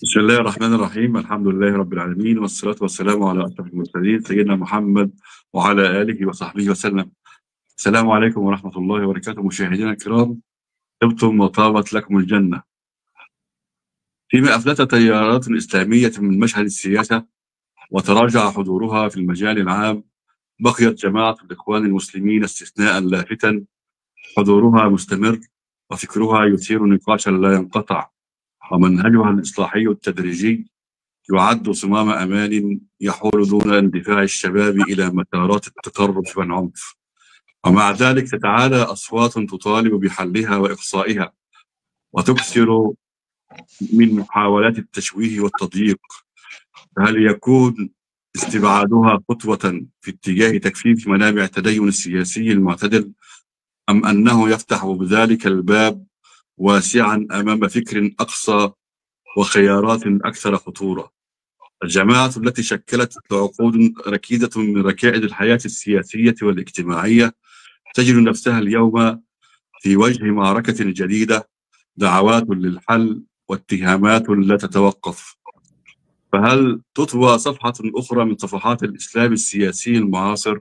بسم الله الرحمن الرحيم، الحمد لله رب العالمين، والصلاة والسلام على أشرف المرسلين سيدنا محمد وعلى آله وصحبه وسلم. السلام عليكم ورحمة الله وبركاته مشاهدينا الكرام، طبتم وطابت لكم الجنة. فيما أفلت تيارات إسلامية من مشهد السياسة وتراجع حضورها في المجال العام، بقيت جماعة الإخوان المسلمين استثناء لافتا حضورها مستمر، وفكرها يثير نقاشا لا ينقطع، ومنهجها الإصلاحي التدريجي يعد صمام أمان يحول دون اندفاع الشباب إلى مسارات التطرف والعنف. ومع ذلك تتعالى أصوات تطالب بحلها وإقصائها، وتكثر من محاولات التشويه والتضييق. فهل يكون استبعادها خطوة في اتجاه تكثيف منابع التدين السياسي المعتدل، أم أنه يفتح بذلك الباب واسعا أمام فكر أقصى وخيارات أكثر خطورة؟ الجماعة التي شكلت عقود ركيزة من ركائز الحياة السياسية والاجتماعية تجد نفسها اليوم في وجه معركة جديدة، دعوات للحل واتهامات لا تتوقف. فهل تطوى صفحة أخرى من صفحات الإسلام السياسي المعاصر،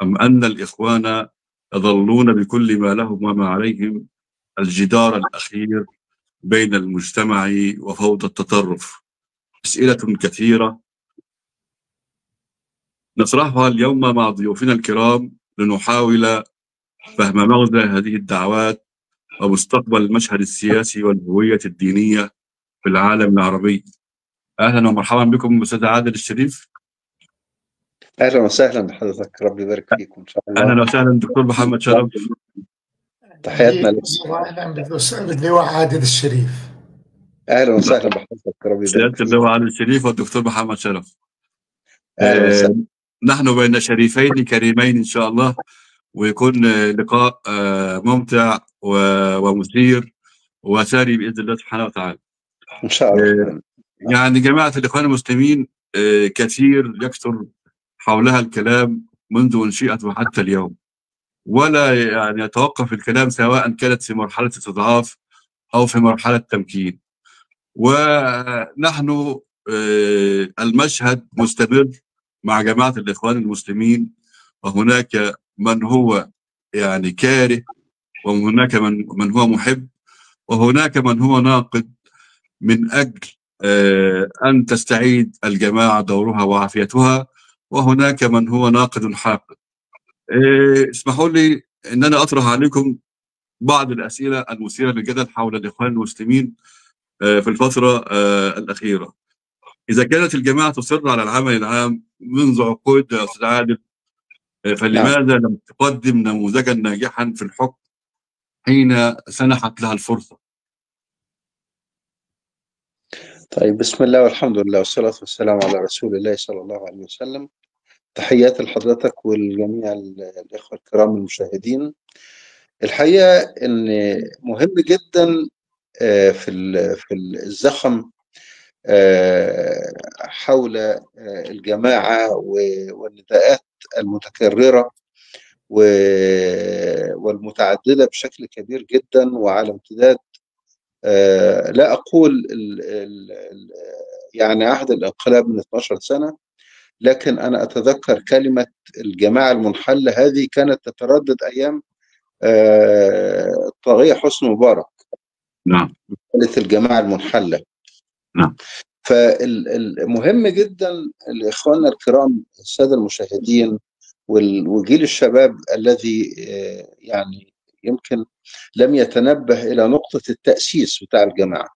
أم أن الإخوان يظلون بكل ما لهم وما عليهم الجدار الأخير بين المجتمع وفوضى التطرف؟ أسئلة كثيرة نطرحها اليوم مع ضيوفنا الكرام لنحاول فهم مغزى هذه الدعوات ومستقبل المشهد السياسي والهوية الدينية في العالم العربي. أهلا ومرحبا بكم أستاذ عادل الشريف. اهلا وسهلا بحضرتك، ربي يبارك فيكم ان شاء الله. أهلا وسهلا دكتور محمد شرف. تحياتنا لك. اهلا باللواء عادل الشريف. اهلا وسهلا بحضرتك، ربي يبارك سيادة فيك. اللواء عادل الشريف والدكتور محمد شرف. اهلا وسهلا. نحن بين شريفين كريمين إن شاء الله، ويكون لقاء ممتع ومثير وساري بإذن الله سبحانه وتعالى. ان شاء الله. يعني جماعة الإخوان المسلمين كثير يكثر حولها الكلام منذ انشئت وحتى اليوم، ولا يعني يتوقف الكلام سواء كانت في مرحلة استضعاف أو في مرحلة تمكين. ونحن المشهد مستمر مع جماعة الإخوان المسلمين، وهناك من هو يعني كاره، وهناك من هو محب، وهناك من هو ناقد من أجل أن تستعيد الجماعة دورها وعافيتها، وهناك من هو ناقد حاقد. اسمحوا لي أن أنا أطرح عليكم بعض الأسئلة المثيرة للجدل حول الإخوان المسلمين في الفترة الأخيرة. إذا كانت الجماعة تصر على العمل العام منذ عقود يا أستاذ عادل، فلماذا لم تقدم نموذجا ناجحا في الحكم حين سنحت لها الفرصة؟ طيب، بسم الله والحمد لله والصلاة والسلام على رسول الله صلى الله عليه وسلم. تحياتي لحضرتك والجميع الإخوة الكرام المشاهدين. الحقيقة إن مهم جدا في الزخم حول الجماعة والنداءات المتكررة والمتعددة بشكل كبير جدا وعلى امتداد لا أقول يعني عهد الانقلاب من 12 سنة، لكن أنا أتذكر كلمة الجماعة المنحلة هذه كانت تتردد أيام الطاغية حسني مبارك. نعم. قالت الجماعة المنحلة. نعم. فالمهم جدا لإخواننا الكرام السادة المشاهدين وجيل الشباب الذي يعني يمكن لم يتنبه إلى نقطة التأسيس بتاع الجماعة.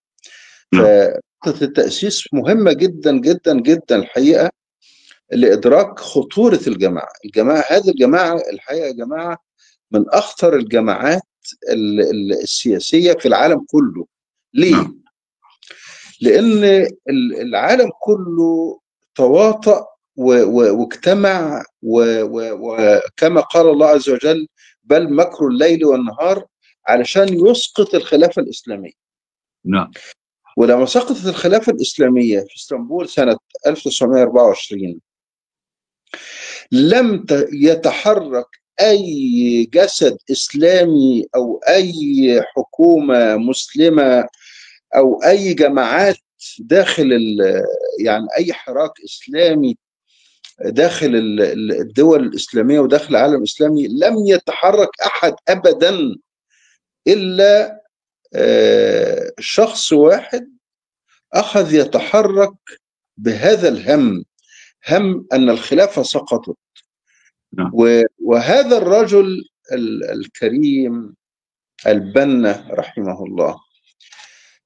فنقطة التأسيس مهمة جدا جدا جدا الحقيقة لإدراك خطورة الجماعة. هذه الجماعة الحقيقة جماعة من أخطر الجماعات السياسية في العالم كله. ليه؟ لأن العالم كله تواطأ واجتمع وكما قال الله عز وجل: بل مكر الليل والنهار، علشان يسقط الخلافة الإسلامية. نعم. ولما سقطت الخلافة الإسلامية في اسطنبول سنة 1924 لم يتحرك أي جسد إسلامي أو أي حكومة مسلمة أو أي جماعات داخل يعني أي حراك إسلامي داخل الدول الإسلامية وداخل العالم الإسلامي، لم يتحرك أحد أبدا إلا شخص واحد أخذ يتحرك بهذا الهم، هم أن الخلافة سقطت. نعم. وهذا الرجل الكريم البنا رحمه الله،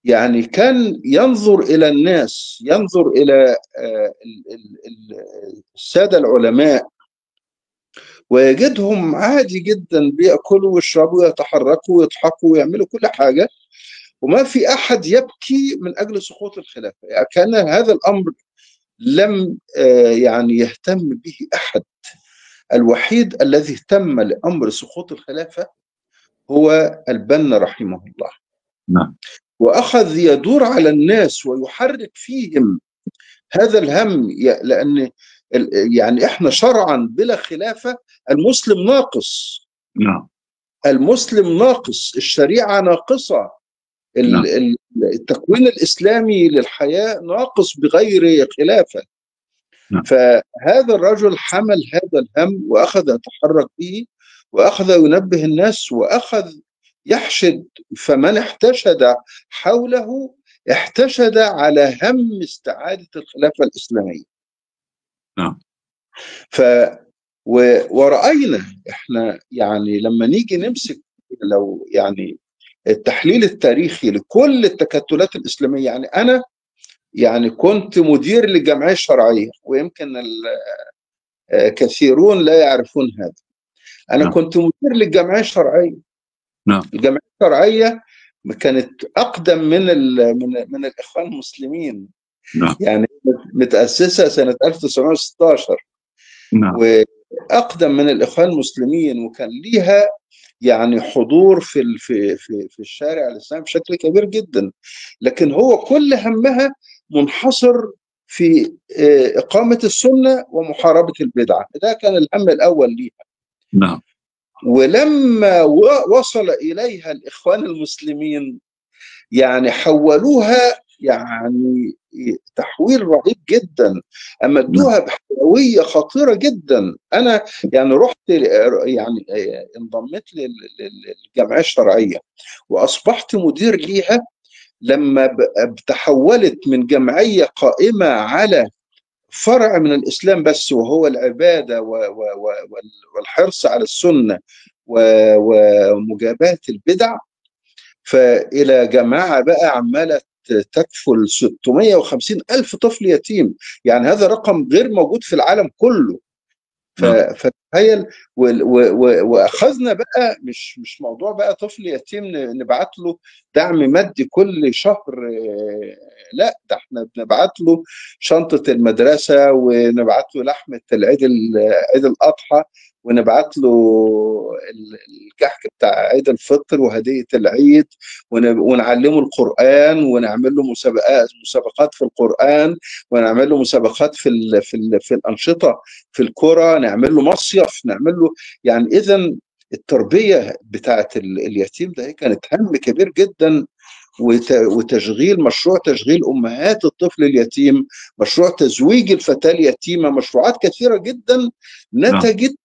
يعني كان ينظر إلى الناس، ينظر إلى السادة العلماء، ويجدهم عادي جدا بيأكلوا ويشربوا ويتحركوا ويضحكوا ويعملوا كل حاجة، وما في أحد يبكي من أجل سقوط الخلافة. يعني كان هذا الأمر لم يعني يهتم به أحد. الوحيد الذي اهتم لأمر سقوط الخلافة هو البنا رحمه الله. نعم. وأخذ يدور على الناس ويحرك فيهم هذا الهم، لأن يعني إحنا شرعا بلا خلافة المسلم ناقص. نعم. المسلم ناقص، الشريعة ناقصة، نعم. التكوين الإسلامي للحياة ناقص بغير خلافة. نعم. فهذا الرجل حمل هذا الهم وأخذ يتحرك به، وأخذ ينبه الناس، وأخذ يحشد. فمن احتشد حوله احتشد على هم استعادة الخلافة الإسلامية. نعم. ورأينا احنا يعني لما نيجي نمسك لو يعني التحليل التاريخي لكل التكتلات الإسلامية، يعني أنا يعني كنت مدير للجمعية الشرعية، ويمكن كثيرون لا يعرفون هذا. أنا نعم. كنت مدير للجمعية الشرعية. نعم. الجمعية الشرعية كانت أقدم من الإخوان المسلمين، نعم. يعني متأسسة سنة 1916، نعم. وأقدم من الإخوان المسلمين، وكان ليها يعني حضور في الشارع الإسلامي بشكل كبير جدا. لكن هو كل همها منحصر في إقامة السنة ومحاربة البدعة. ده كان الهم الأول ليها. نعم. ولما وصل إليها الإخوان المسلمين يعني حولوها يعني تحويل رهيب جدا، نعم. أمدوها بحيوية خطيرة جدا. أنا يعني رحت يعني انضميت للجمعية الشرعية وأصبحت مدير ليها لما تحولت من جمعية قائمة على فرع من الإسلام بس، وهو العبادة والحرص على السنة ومجابهة البدع، فإلى جماعة بقى عمالة تكفل 650 ألف طفل يتيم. يعني هذا رقم غير موجود في العالم كله. فتخيل. واخذنا بقى مش موضوع بقى طفل يتيم نبعت له دعم مادي كل شهر، لا، ده احنا بنبعت له شنطة المدرسة، ونبعت له لحمة عيد الأضحى، ونبعت له الكحك بتاع عيد الفطر وهدية العيد، ونعلمه القرآن، ونعمل له مسابقات في القرآن، ونعمل له مسابقات في الأنشطة، في الكرة، نعمل له مصيف، نعمل له يعني. إذا التربية بتاعت اليتيم ده كانت هم كبير جدا. وتشغيل مشروع تشغيل أمهات الطفل اليتيم، مشروع تزويج الفتاة اليتيمة، مشروعات كثيرة جدا نعم. نتجت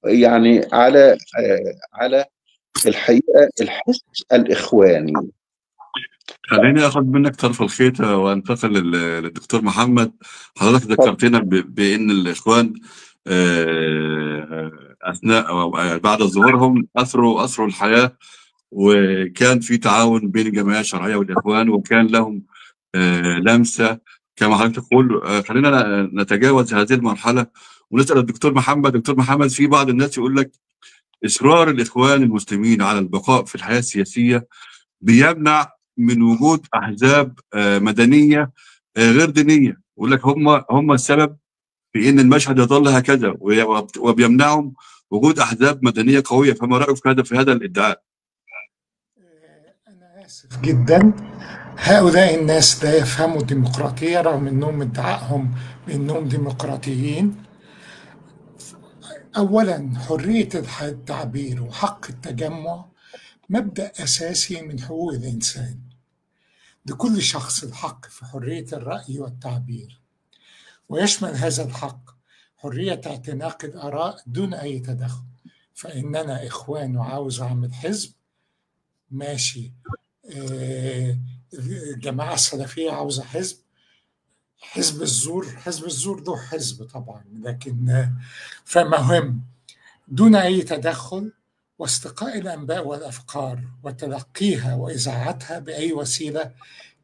يعني على الحقيقة الحس الإخواني. خليني اخذ منك طرف الخيط وانتقل للدكتور محمد. حضرتك ذكرتنا بان الاخوان اثناء أو بعد ظهورهم اثروا الحياه، وكان في تعاون بين الجمعيه الشرعيه والاخوان، وكان لهم لمسه كما حضرتك تقول. خلينا نتجاوز هذه المرحله ونسال الدكتور محمد. دكتور محمد، في بعض الناس يقول لك اصرار الاخوان المسلمين على البقاء في الحياه السياسيه بيمنع من وجود احزاب مدنيه غير دينيه، يقول لك هم السبب في ان المشهد يظل هكذا، وبيمنعهم وجود احزاب مدنيه قويه. فما رايك في هذا الادعاء؟ أنا آسف جدا، هؤلاء الناس لا يفهموا الديمقراطية رغم أنهم ادعائهم بأنهم ديمقراطيين. أولا، حرية التعبير وحق التجمع مبدأ أساسي من حقوق الإنسان، لكل شخص الحق في حرية الرأي والتعبير، ويشمل هذا الحق حرية اعتناق الآراء دون أي تدخل. فإننا إخوان وعاوز أعمل حزب، ماشي. الجماعة السلفية عاوزة حزب، حزب الزور ده حزب طبعا، لكن فمهم دون أي تدخل، واستقاء الأنباء والأفكار وتلقيها وإذاعتها بأي وسيلة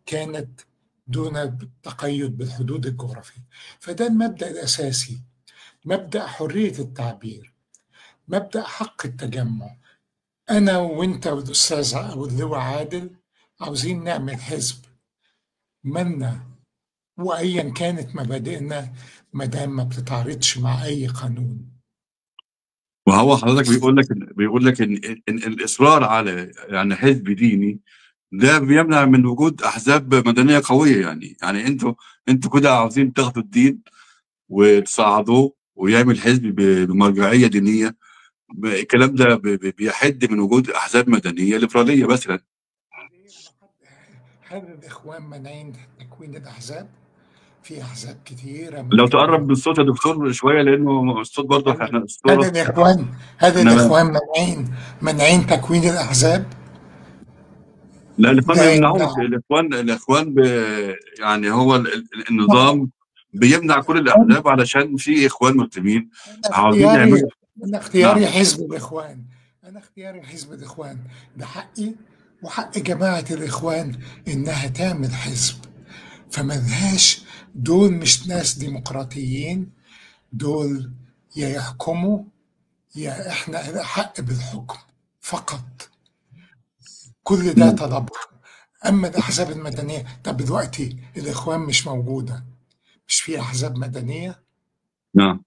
كانت دون تقيد بالحدود الجغرافية. فده المبدأ الأساسي، مبدأ حرية التعبير، مبدأ حق التجمع. أنا وأنت والأستاذ أو اللواء عادل عاوزين نعمل حزب، مالنا وأيا كانت مبادئنا ما دام ما بتتعارضش مع أي قانون. وهو حضرتك بيقول لك إن الإصرار على يعني حزب ديني ده بيمنع من وجود أحزاب مدنية قوية. يعني انتوا كده عاوزين تاخدوا الدين وتصعدوه ويعمل حزب بمرجعية دينية. الكلام ده بيحد من وجود أحزاب مدنية ليبرالية مثلا. هل الإخوان مانعين تكوين الأحزاب؟ في أحزاب كتيرة لو ممكن. تقرب من الصوت يا دكتور شوية، لأنه الصوت برضه احنا هل الصورة. الإخوان مانعين تكوين الأحزاب؟ لا، الاخوان ما يمنعوش. لا. الاخوان يعني هو النظام بيمنع كل الاحزاب علشان في اخوان مسلمين أنا عاوزين اختياري يعملوا. أنا نعم. اختياري حزب الإخوان أنا اختياري حزب الإخوان ده حقي وحق جماعة الإخوان إنها تعمل حزب. فملهاش، دول مش ناس ديمقراطيين، دول يا يحكموا يا إحنا حق بالحكم فقط. كل ده نعم. طلب. أما الأحزاب المدنية، طب دلوقتي الإخوان مش موجودة، مش في أحزاب مدنية؟ نعم.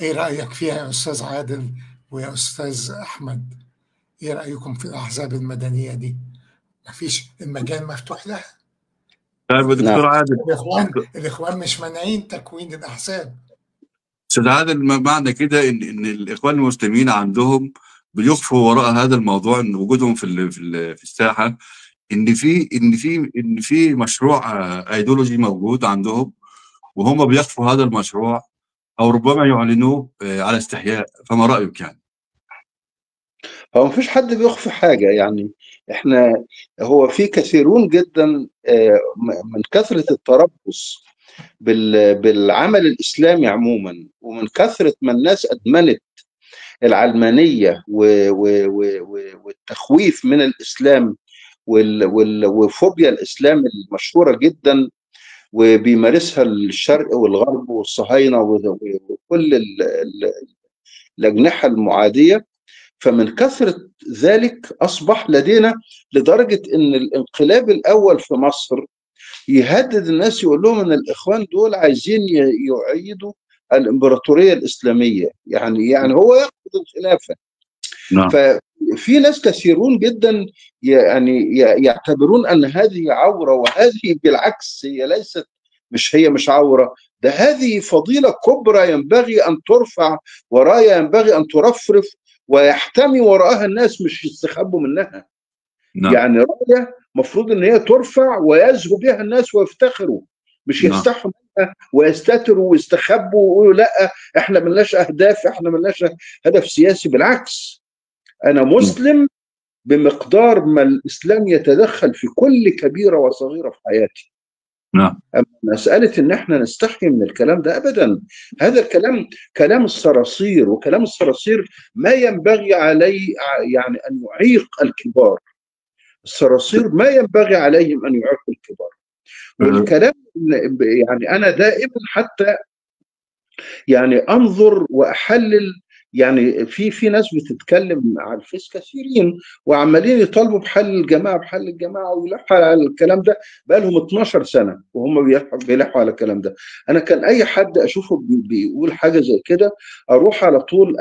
إيه رأيك فيها يا أستاذ عادل ويا أستاذ أحمد؟ إيه رأيكم في الأحزاب المدنية دي؟ مفيش، المجال مفتوح لها. طيب يا نعم. دكتور عادل. الإخوان مش مانعين تكوين الأحزاب. استاذ عادل، معنى كده ان الاخوان المسلمين عندهم بيخفوا وراء هذا الموضوع ان وجودهم في الساحه، ان في مشروع ايديولوجي موجود عندهم، وهم بيخفوا هذا المشروع او ربما يعلنوه على استحياء. فما رايك يعني؟ هو مفيش حد بيخفي حاجة يعني. احنا هو في كثيرون جدا من كثرة التربص بالعمل الإسلامي عموما، ومن كثرة ما الناس أدمنت العلمانية والتخويف من الإسلام وفوبيا الإسلام المشهورة جدا، وبيمارسها الشرق والغرب والصهاينة وكل الأجنحة المعادية. فمن كثرة ذلك أصبح لدينا لدرجة أن الانقلاب الأول في مصر يهدد الناس، يقول لهم أن الإخوان دول عايزين يعيدوا الإمبراطورية الإسلامية، يعني هو يأخذ الخلافة. نعم. ففي ناس كثيرون جدا يعني يعتبرون أن هذه عورة، وهذه بالعكس هي مش عورة، ده هذه فضيلة كبرى ينبغي أن ترفع، وراية ينبغي أن ترفرف ويحتمي وراءها الناس، مش يستخبوا منها. نعم. يعني راية مفروض ان هي ترفع ويزهو بها الناس ويفتخروا، مش نعم. يستحوا منها ويستتروا ويستخبوا ويقولوا لا احنا ملناش اهداف، احنا ملناش هدف سياسي. بالعكس، انا مسلم بمقدار ما الاسلام يتدخل في كل كبيرة وصغيرة في حياتي. نعم. أما مسألة إن إحنا نستحي من الكلام ده أبدا، هذا الكلام كلام الصراصير، وكلام الصراصير ما ينبغي عليه يعني أن يعيق الكبار. الصراصير ما ينبغي عليهم أن يعيقوا الكبار. والكلام يعني أنا دائما حتى يعني أنظر وأحلل، يعني في ناس بتتكلم على الفيس كثيرين وعمالين يطالبوا بحل الجماعه ويلحوا على الكلام ده بقى لهم 12 سنه وهم بيلحوا على الكلام ده. انا كان اي حد اشوفه بيقول حاجه زي كده اروح على طول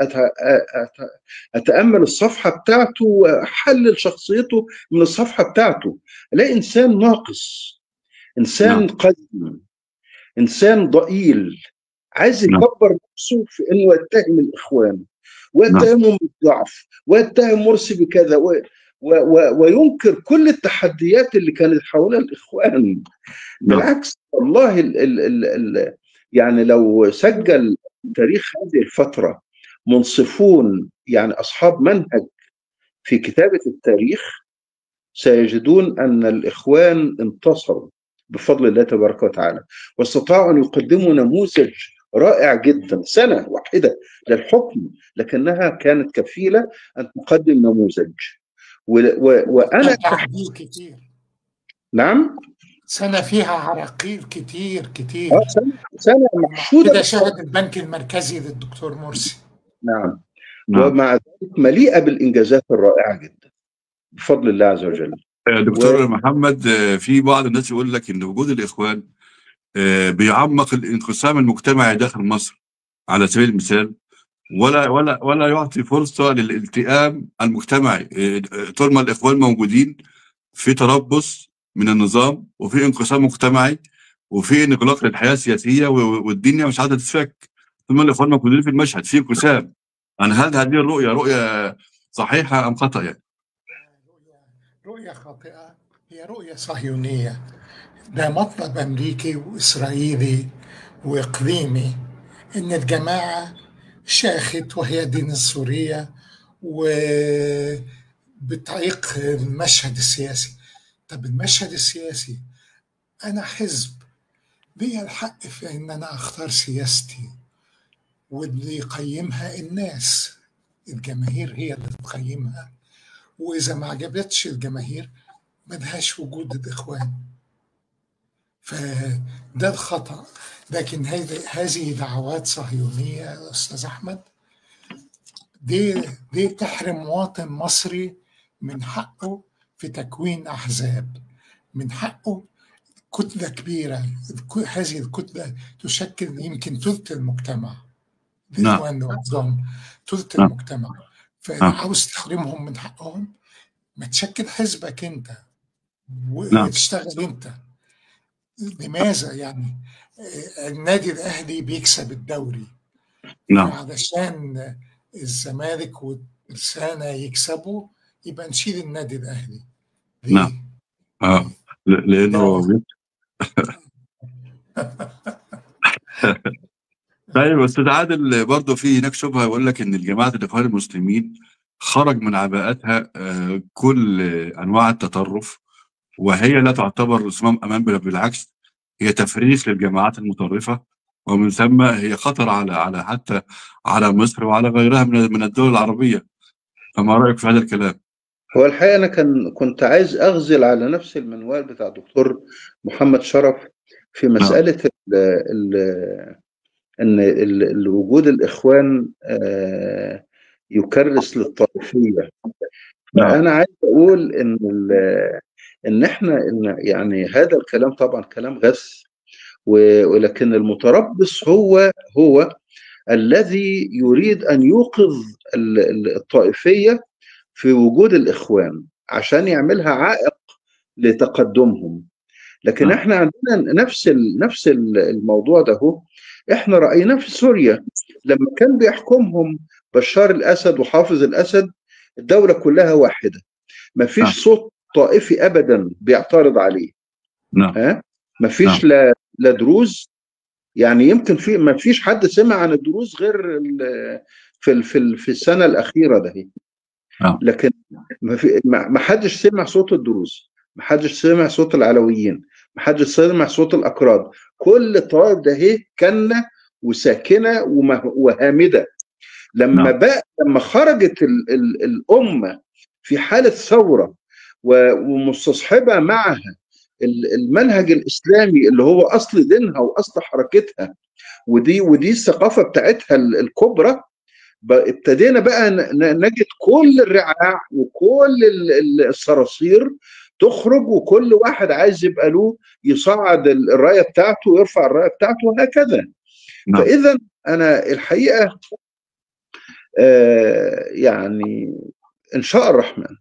اتامل الصفحه بتاعته واحلل شخصيته من الصفحه بتاعته، الاقي انسان ناقص، انسان قديم، انسان ضئيل، عايز يكبر نفسه في انه يتهم الاخوان ويتهمهم بالضعف ويتهم مرسي بكذا وينكر كل التحديات اللي كانت حول الإخوان. بالعكس والله يعني لو سجل تاريخ هذه الفترة منصفون يعني أصحاب منهج في كتابة التاريخ سيجدون أن الإخوان انتصروا بفضل الله تبارك وتعالى، واستطاعوا أن يقدموا نموذج رائع جدا. سنة واحدة للحكم لكنها كانت كفيلة أن تقدم نموذج. وأنا عراقيل كتير. نعم، سنة فيها عراقيل كتير كتير. سنة محشودة كده شهد البنك المركزي للدكتور مرسي. نعم. ومع ذلك مليئة بالإنجازات الرائعة جدا بفضل الله عز وجل. دكتور محمد، في بعض الناس يقول لك ان وجود الاخوان بيعمق الانقسام المجتمعي داخل مصر على سبيل المثال، ولا يعطي فرصه للالتئام المجتمعي. طول ما الاخوان موجودين في تربص من النظام وفي انقسام مجتمعي وفي انغلاق للحياه السياسيه والدنيا مش عايزه تتفك. طول ما الاخوان موجودين في المشهد في انقسام. هل هذه الرؤيه رؤيه صحيحه ام خطا يعني؟ رؤية خاطئة، هي رؤية صهيونية. ده مطلب أمريكي وإسرائيلي وإقليمي إن الجماعة شاخت وهي دين السورية وبتعيق المشهد السياسي. طب المشهد السياسي، أنا حزب ليا الحق في إن أنا أختار سياستي، واللي يقيمها الناس، الجماهير هي اللي تقيمها، وإذا ما عجبتش الجماهير ملهاش وجود الإخوان. فده الخطأ. لكن هذه دعوات صهيونية يا أستاذ أحمد، دي تحرم مواطن مصري من حقه في تكوين أحزاب، من حقه كتلة كبيرة. هذه الكتلة تشكل يمكن ثلث المجتمع. الإخوان لوحدهم ثلث المجتمع. فعاوز تحرمهم من حقهم، ما تشكل حزبك أنت وتشتغل أنت. لماذا يعني النادي الأهلي بيكسب الدوري؟ علشان الزمالك والترسانة يكسبوا يبقى نشيل النادي الأهلي ليه؟ لأنه طيب أستاذ عادل، برضه في هناك شبهة يقول لك إن الجماعة الإخوان المسلمين خرج من عباءتها كل أنواع التطرف، وهي لا تعتبر صمام أمان، بالعكس هي تفريخ للجماعات المتطرفة، ومن ثم هي خطر على حتى على مصر وعلى غيرها من الدول العربية. فما رأيك في هذا الكلام؟ هو الحقيقة أنا كنت عايز أغزل على نفس المنوال بتاع الدكتور محمد شرف في مسألة إن وجود الإخوان يكرس للطائفية. فأنا عايز أقول إن إحنا يعني هذا الكلام طبعا كلام غث، ولكن المتربص هو الذي يريد أن يوقظ الطائفية في وجود الإخوان عشان يعملها عائق لتقدمهم. لكن احنا عندنا نفس الموضوع ده هو احنا رأيناه في سوريا لما كان بيحكمهم بشار الأسد وحافظ الأسد، الدولة كلها واحدة، ما فيش صوت طائفي أبدا بيعترض عليه. ما فيش لا دروز، يعني يمكن ما فيش حد سمع عن الدروز غير في السنة الأخيرة ده هي. لكن ما حدش سمع صوت الدروز، ما حدش سمع صوت العلويين، ما حدش سمع صوت الأكراد. كل الطوائف ده هي كنة وساكنة وهامدة. لما خرجت الأمة في حالة ثورة ومستصحبة معها المنهج الإسلامي اللي هو أصل دينها وأصل حركتها، ودي الثقافة بتاعتها الكبرى، ابتدينا بقى نجد كل الرعاع وكل الصراصير تخرج، وكل واحد عايز يبقى له يصعد الراية بتاعته ويرفع الراية بتاعته وهكذا. فإذا أنا الحقيقة يعني إن شاء الرحمن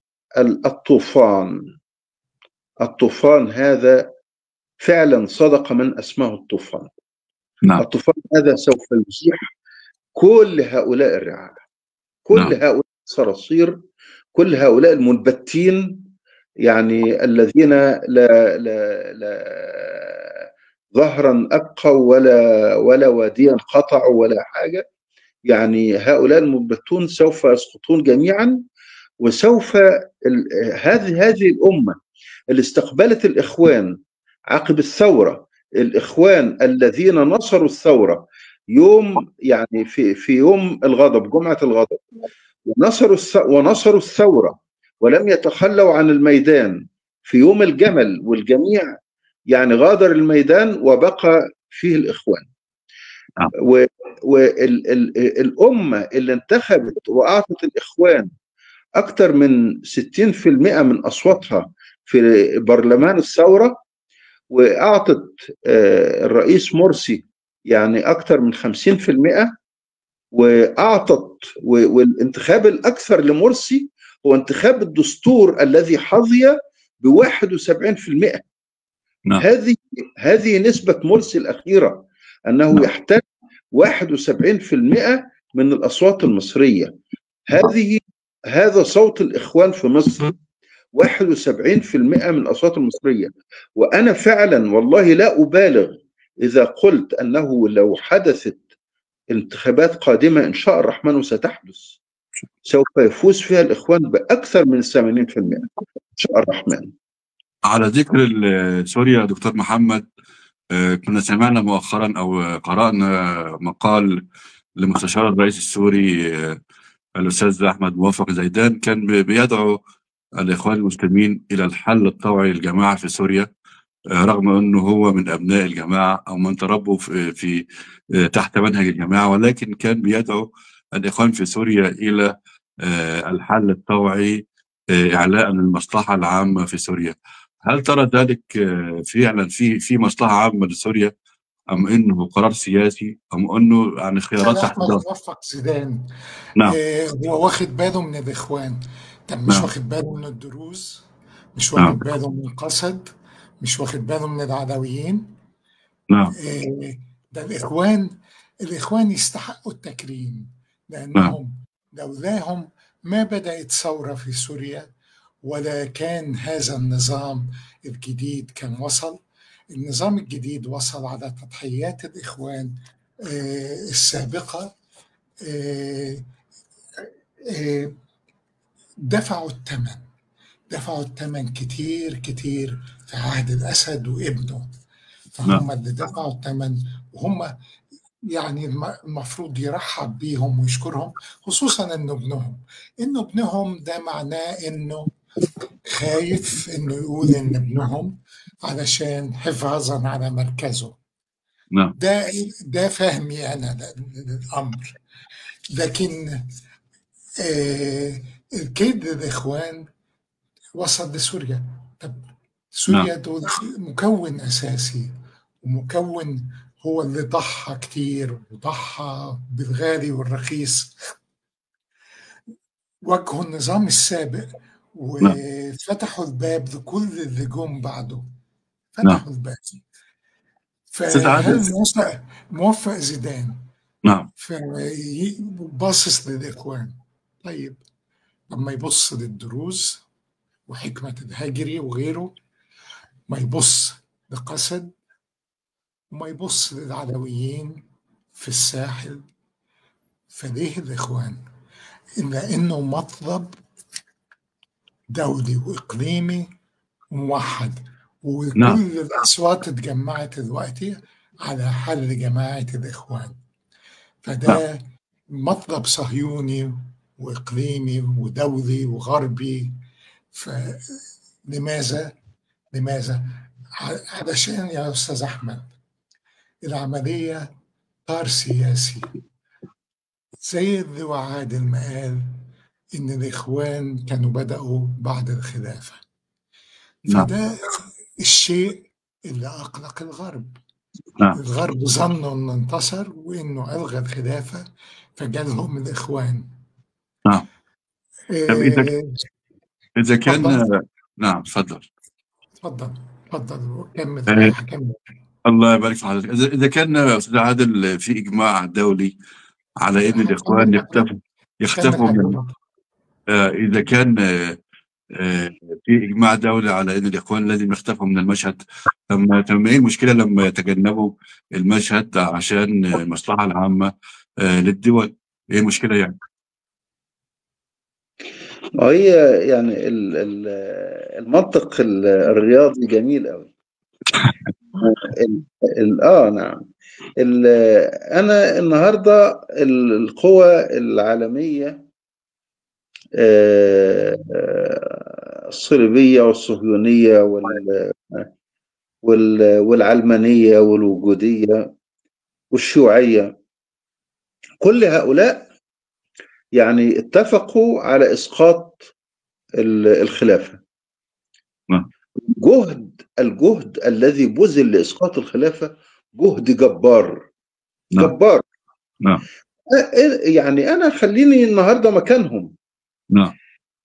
الطوفان هذا فعلا صدق من أسماه الطوفان. الطوفان هذا سوف يزيح كل هؤلاء الرعاع، كل هؤلاء الصراصير، كل هؤلاء المنبتين، يعني الذين لا ظهرا أبقوا ولا واديا قطعوا ولا حاجة. يعني هؤلاء المنبتون سوف يسقطون جميعا، وسوف هذه الأمة اللي استقبلت الإخوان عقب الثورة، الإخوان الذين نصروا الثورة يوم، يعني في يوم الغضب، جمعة الغضب، ونصروا الثورة ولم يتخلوا عن الميدان في يوم الجمل، والجميع يعني غادر الميدان وبقى فيه الإخوان. والأمة اللي انتخبت وأعطت الإخوان أكثر من 60% من أصواتها في برلمان الثورة، وأعطت الرئيس مرسي يعني أكثر من 50%، وأعطت، والانتخاب الأكثر لمرسي هو انتخاب الدستور الذي حظي ب71%. هذه نسبة مرسي الأخيرة، أنه يحتاج 71% من الأصوات المصرية. هذا صوت الإخوان في مصر، 71% من الأصوات المصرية. وأنا فعلا والله لا أبالغ إذا قلت أنه لو حدثت انتخابات قادمة إن شاء الرحمن، وستحدث، سوف يفوز فيها الإخوان بأكثر من 80% إن شاء الرحمن. على ذكر سوريا دكتور محمد، كنا سمعنا مؤخرا أو قرأنا مقال لمستشار الرئيس السوري الأستاذ أحمد موفق زيدان، كان بيدعو الإخوان المسلمين إلى الحل الطوعي للجماعة في سوريا، رغم أنه هو من أبناء الجماعة أو من تربوا في تحت منهج الجماعة، ولكن كان بيدعو الإخوان في سوريا إلى الحل الطوعي إعلاء المصلحة العامة في سوريا. هل ترى ذلك فعلا في مصلحة عامة لسوريا، أم إنه قرار سياسي، أم إنه يعني خيارات تحت أحمد ضغط؟ موفق زيدان نعم. هو واخد باله من الإخوان، طب مش نعم. واخد باله من الدروز، مش نعم. واخد باله من قسد، مش واخد باله من العلويين. نعم. ده الإخوان يستحقوا التكريم، نعم. لأنهم لولاهم ما بدأت ثورة في سوريا، ولا كان هذا النظام الجديد كان وصل. النظام الجديد وصل على تضحيات الإخوان السابقة. دفعوا الثمن كتير كتير في عهد الأسد وابنه، فهم اللي دفعوا الثمن، وهم يعني المفروض يرحب بيهم ويشكرهم، خصوصا انه ابنهم ده معناه انه خايف انه يقول ان ابنهم علشان حفاظا على مركزه. نعم. ده فهمي انا للامر. لكن الكيد الاخوان وصل لسوريا. طب سوريا دول مكون اساسي، ومكون هو اللي ضحى كتير، وضحى بالغالي والرخيص، واجهوا النظام السابق وفتحوا الباب لكل اللي جم بعده، فتحوا الباب. فهل موفق زيدان باصص للإخوان؟ طيب لما يبص للدروز وحكمة الهجري وغيره، ما يبص لقسد، وما يبص للعلويين في الساحل. فليه الإخوان؟ إلا إنه مطلب دولي وإقليمي موحد، وكل الأصوات اتجمعت دلوقتي على حل جماعة الإخوان. فده مطلب صهيوني وإقليمي ودولي وغربي. فلماذا؟ علشان يا أستاذ أحمد العملية طار سياسي، زي اللواء عادل ما قال إن الإخوان كانوا بدأوا بعد الخلافة. فده الشيء اللي أقلق الغرب. الغرب ظنوا إنه انتصر وإنه ألغى الخلافة، فجالهم الإخوان. نعم. إذا كان نعم، تفضل كمل. الله يبارك في حضرتك. إذا كان أستاذ عادل في إجماع دولي على إن الإخوان يختفوا من إذا كان في إجماع دولي على إن الإخوان لازم يختفوا من المشهد، طب إيه المشكلة لما يتجنبوا المشهد عشان المصلحة العامة للدول؟ إيه المشكلة يعني؟ هي يعني المنطق الرياضي جميل قوي. نعم. انا النهارده القوى العالميه، الصليبيه والصهيونيه والعلمانيه والوجوديه والشيوعيه، كل هؤلاء يعني اتفقوا على اسقاط الخلافه. نعم. الجهد الذي بذل لاسقاط الخلافه جهد جبار. نعم. جبار. نعم. يعني انا خليني النهارده مكانهم. نعم.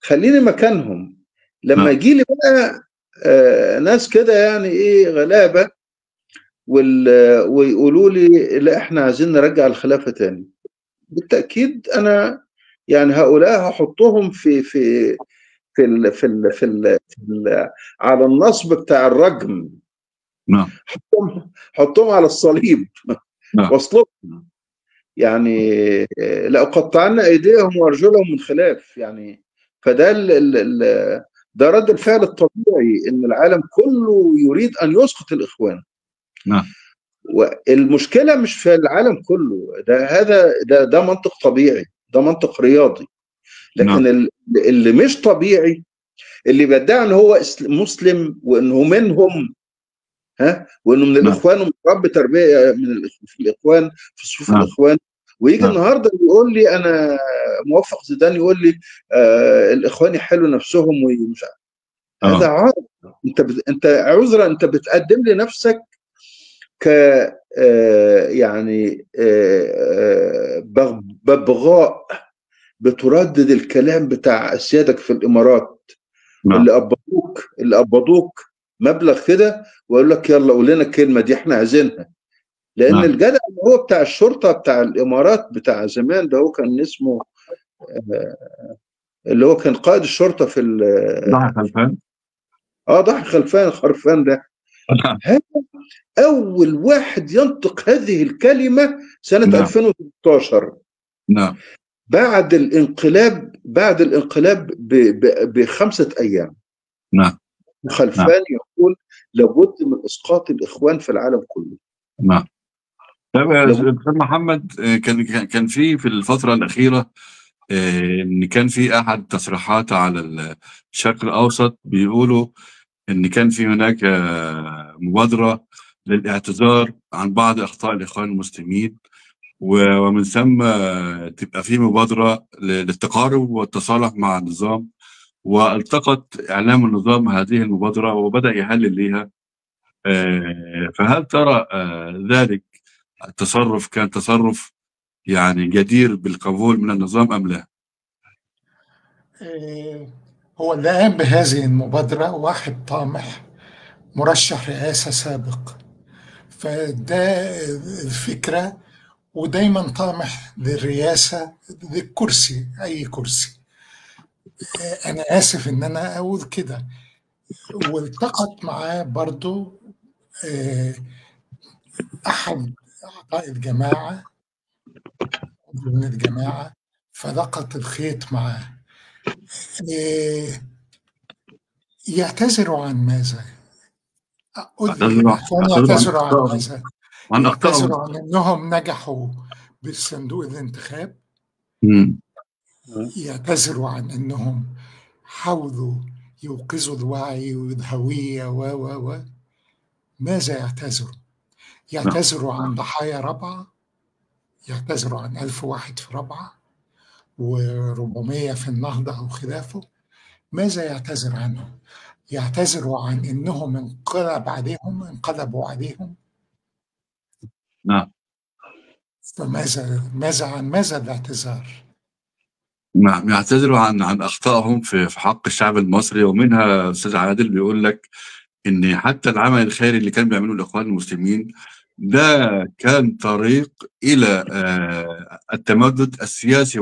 خليني مكانهم لما نعم. يجي لي بقى ناس كده يعني ايه غلابه ويقولوا لي لا احنا عايزين نرجع الخلافه تاني. بالتاكيد انا يعني هؤلاء هحطهم في على النصب بتاع الرجم. نعم. حطهم على الصليب نعم. واصلبهم. يعني لأقطعن أيديهم وأرجلهم من خلاف. يعني فده ده رد الفعل الطبيعي إن العالم كله يريد أن يسقط الإخوان. نعم. والمشكلة مش في العالم كله، ده منطق طبيعي، ده منطق رياضي. نعم. لكن اللي مش طبيعي اللي بيدعي ان هو مسلم وانه منهم، وانه من نعم. الاخوان ومتربي تربيه في الاخوان، في صفوف نعم. الاخوان، ويجي نعم. النهارده يقول لي انا موفق زيدان يقول لي الاخوان يحلوا نفسهم ومش عارف. هذا عار. انت عذرا انت بتقدم لي نفسك ك يعني ببغاء بتردد الكلام بتاع سيادك في الامارات نعم. اللي قبضوك مبلغ كده ويقول لك يلا قول لنا الكلمه دي احنا عايزينها. لان نعم. الجدع اللي هو بتاع الشرطه بتاع الامارات بتاع زمان ده هو كان اسمه اللي هو كان قائد الشرطه في ضحى خلفان. ضحى خرفان ده. نعم. هذا اول واحد ينطق هذه الكلمه سنه نعم. 2016 نعم. بعد الانقلاب ب5 ايام. نعم. خلفان يقول لابد من اسقاط الاخوان في العالم كله. نعم. طيب يا لابد. استاذ محمد، كان في الفترة الأخيرة إن كان في أحد تصريحات على الشرق الأوسط بيقولوا إن كان في هناك مبادرة للاعتذار عن بعض أخطاء الإخوان المسلمين، ومن ثم تبقى في مبادرة للتقارب والتصالح مع النظام، والتقط إعلام النظام هذه المبادرة وبدأ يهلل ليها. فهل ترى ذلك التصرف كان تصرف يعني جدير بالقبول من النظام أم لا؟ هو اللي قام بهذه المبادرة واحد طامح مرشح رئاسة سابق، فده الفكرة، ودايما طامح للرئاسة، للكرسي، أي كرسي. أنا آسف إن أنا أقول كده. والتقط معاه برضو أحد أعضاء الجماعة من الجماعة، فلقط الخيط معاه. يعتذروا عن ماذا؟ قل لي، الإخوان يعتذروا عن ماذا؟ عن أخطائهم. يعتذروا عن أنهم نجحوا بالصندوق الانتخاب، يعتذروا عن أنهم حاولوا يوقظوا الوعي والهوية و ماذا يعتذروا؟ يعتذروا عن ضحايا رابعة، يعتذروا عن 1000 واحد في رابعة و400 في النهضة أو خلافه. ماذا يعتذر عنه؟ يعتذروا عن أنهم انقلبوا عليهم. نعم. ماذا الاعتذار؟ نعم، يعتذروا عن أخطائهم في حق الشعب المصري، ومنها أستاذ عادل بيقول لك إن حتى العمل الخيري اللي كان بيعمله الإخوان المسلمين ده كان طريق إلى التمدد السياسي،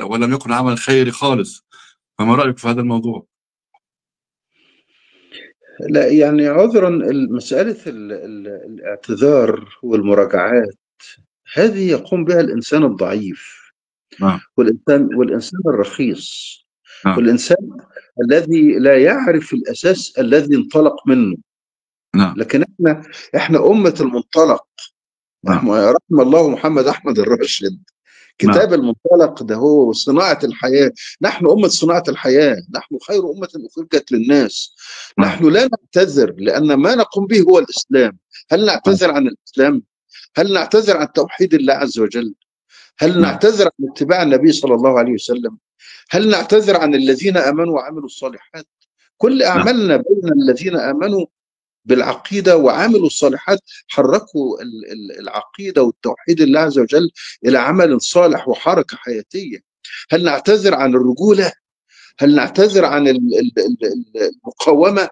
ولم يكن عمل خيري خالص. فما رأيك في هذا الموضوع؟ لا يعني عذرا، مسألة الاعتذار والمراجعات هذه يقوم بها الإنسان الضعيف، نعم. والإنسان الرخيص، نعم. والإنسان الذي لا يعرف الأساس الذي انطلق منه. نعم. لكن احنا أمة المنطلق. نعم. رحم الله محمد أحمد الراشد، نعم. كتاب المنطلق ده هو صناعة الحياة. نحن أمة صناعة الحياة، نحن خير أمة أخرجت للناس. نعم. نحن لا نعتذر لأن ما نقوم به هو الإسلام. هل نعتذر عن الإسلام؟ هل نعتذر عن توحيد الله عز وجل؟ هل نعم. نعتذر عن اتباع النبي صلى الله عليه وسلم؟ هل نعتذر عن الذين آمنوا وعملوا الصالحات؟ كل نعم. أعمالنا بين الذين آمنوا بالعقيدة وعملوا الصالحات، حركوا العقيدة والتوحيد الله عز وجل إلى عمل صالح وحركة حياتية. هل نعتذر عن الرجولة؟ هل نعتذر عن المقاومة؟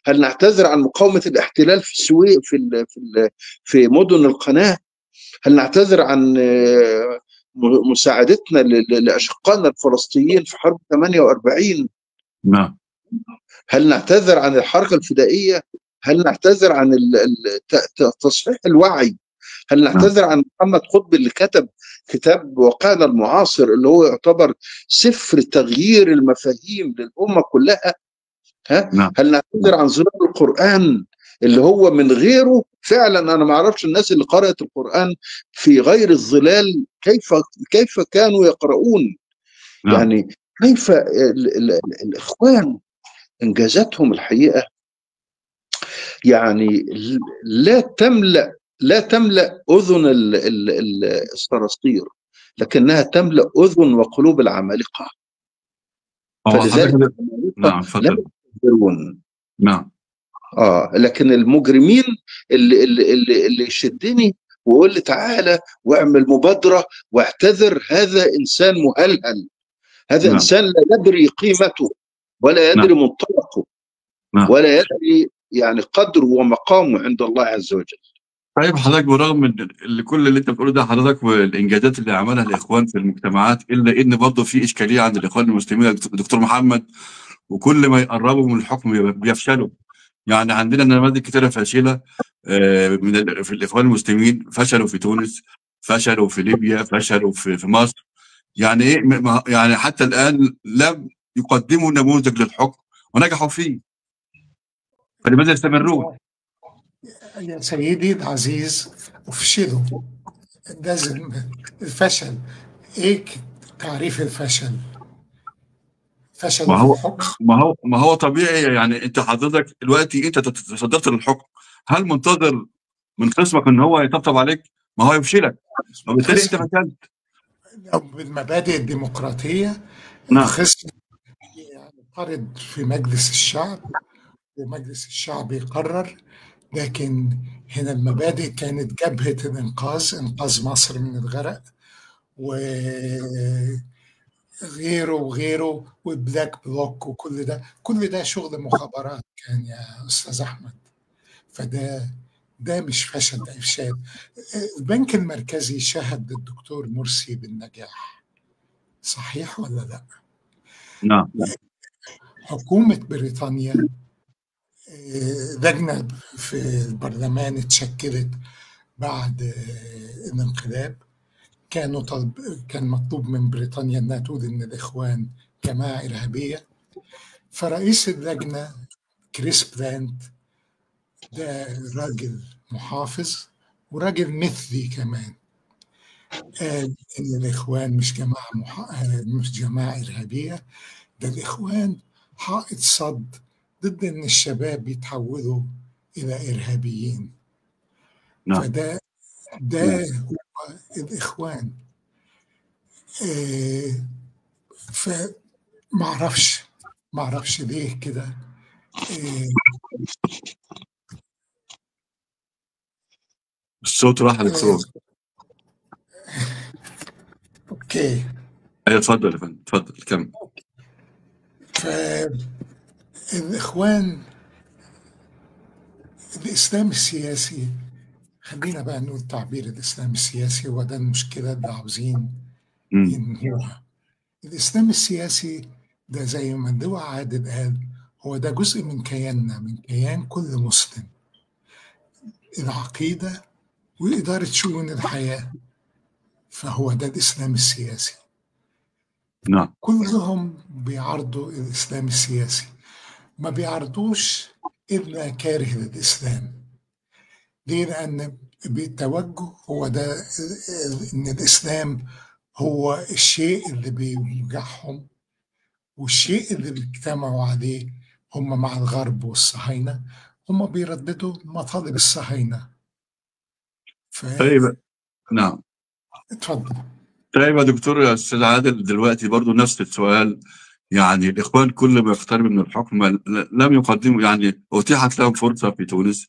هل نعتذر عن مقاومة الاحتلال في السويق في مدن القناة؟ هل نعتذر عن مساعدتنا لأشقائنا الفلسطينيين في حرب 48؟ نعم. هل نعتذر عن الحركة الفدائية؟ هل نعتذر عن تصحيح الوعي؟ هل نعتذر عن محمد قطب اللي كتب كتاب واقعنا المعاصر اللي هو يعتبر سفر تغيير المفاهيم للأمة كلها؟ نعم. هل نعتذر عن ظلال القرآن اللي هو من غيره فعلا أنا ما أعرفش الناس اللي قرأت القرآن في غير الظلال كيف كانوا يقرؤون؟ نعم. يعني كيف الإخوان إنجازاتهم الحقيقة يعني لا تملأ أذن الصراصير، لكنها تملأ أذن وقلوب العمالقة. هو فلذلك حضرتك العمالقة نعم، لا اتفضل. يقدرون. نعم. لكن المجرمين اللي يشدني ويقول لي تعالى واعمل مبادرة واعتذر، هذا إنسان مهلهل، هذا نعم. إنسان لا يدري قيمته ولا يدري نعم. منطلقه نعم. ولا يدري يعني قدره ومقامه عند الله عز وجل. طيب حضرتك، برغم من كل اللي انت بتقوله ده حضرتك والانجازات اللي عملها الاخوان في المجتمعات، الا ان برضه في اشكاليه عند الاخوان المسلمين يا دكتور محمد، وكل ما يقربوا من الحكم بيفشلوا. يعني عندنا نماذج كتيره فاشله في الاخوان المسلمين. فشلوا في تونس، فشلوا في ليبيا، فشلوا في مصر. يعني ايه يعني حتى الان لم يقدموا نموذج للحكم ونجحوا فيه، فلماذا يستمرون؟ يا سيدي العزيز، افشلوا. لازم الفشل. ايه تعريف الفشل؟ فشلوا ما في هو الحكم. ما هو طبيعي. يعني انت حضرتك دلوقتي انت تصدرت للحكم، هل منتظر من خصمك ان هو يطبطب عليك؟ ما هو يفشلك، وبالتالي انت الخصم فشلت. بالمبادئ الديمقراطية نعم. الخصم يعترض في مجلس الشعب ومجلس الشعب يقرر. لكن هنا المبادئ كانت جبهة الإنقاذ، إنقاذ مصر من الغرق وغيره وغيره وبلاك بلوك كل ده شغل مخابرات كان يا أستاذ أحمد. ده مش فشل، ده إفشال. البنك المركزي شهد الدكتور مرسي بالنجاح، صحيح ولا لا؟ نعم. حكومة بريطانيا لجنة في البرلمان اتشكلت بعد الانقلاب. كان مطلوب من بريطانيا انها تقول ان الاخوان جماعه ارهابيه. فرئيس اللجنه كريس بلانت ده راجل محافظ وراجل مثلي كمان، قال ان الاخوان مش جماعه ارهابيه، ده الاخوان حائط صد ضد ان الشباب يتحولوا الى ارهابيين. نعم. ده هو الاخوان. فمعرفش ليه كده. الصوت راح يا دكتور. اوكي. ايوه اتفضل يا فندم، اتفضل كمل. فالاخوان الاسلام السياسي خلينا بقى نقول تعبير الإسلام السياسي، هو ده المشكلة اللي عاوزين مم. ينهوها. الإسلام السياسي ده زي ما اللواء عادل قال، هو ده جزء من كياننا، من كيان كل مسلم، العقيدة وإدارة شؤون الحياة. فهو ده الإسلام السياسي. نعم. كلهم بيعارضوا الإسلام السياسي، ما بيعرضوش إلا كاره للإسلام. ليه؟ لأن بالتوجه هو ده، إن الإسلام هو الشيء اللي بيوجعهم، والشيء اللي بيجتمعوا عليه هم مع الغرب والصهاينة، هم بيرددوا مطالب الصهاينة. طيب. نعم. اتفضل. طيب يا دكتور، يا استاذ عادل، دلوقتي برضو نفس السؤال. يعني الاخوان كل ما يقترب من الحكم لم يقدموا، يعني اتيحت لهم فرصه في تونس،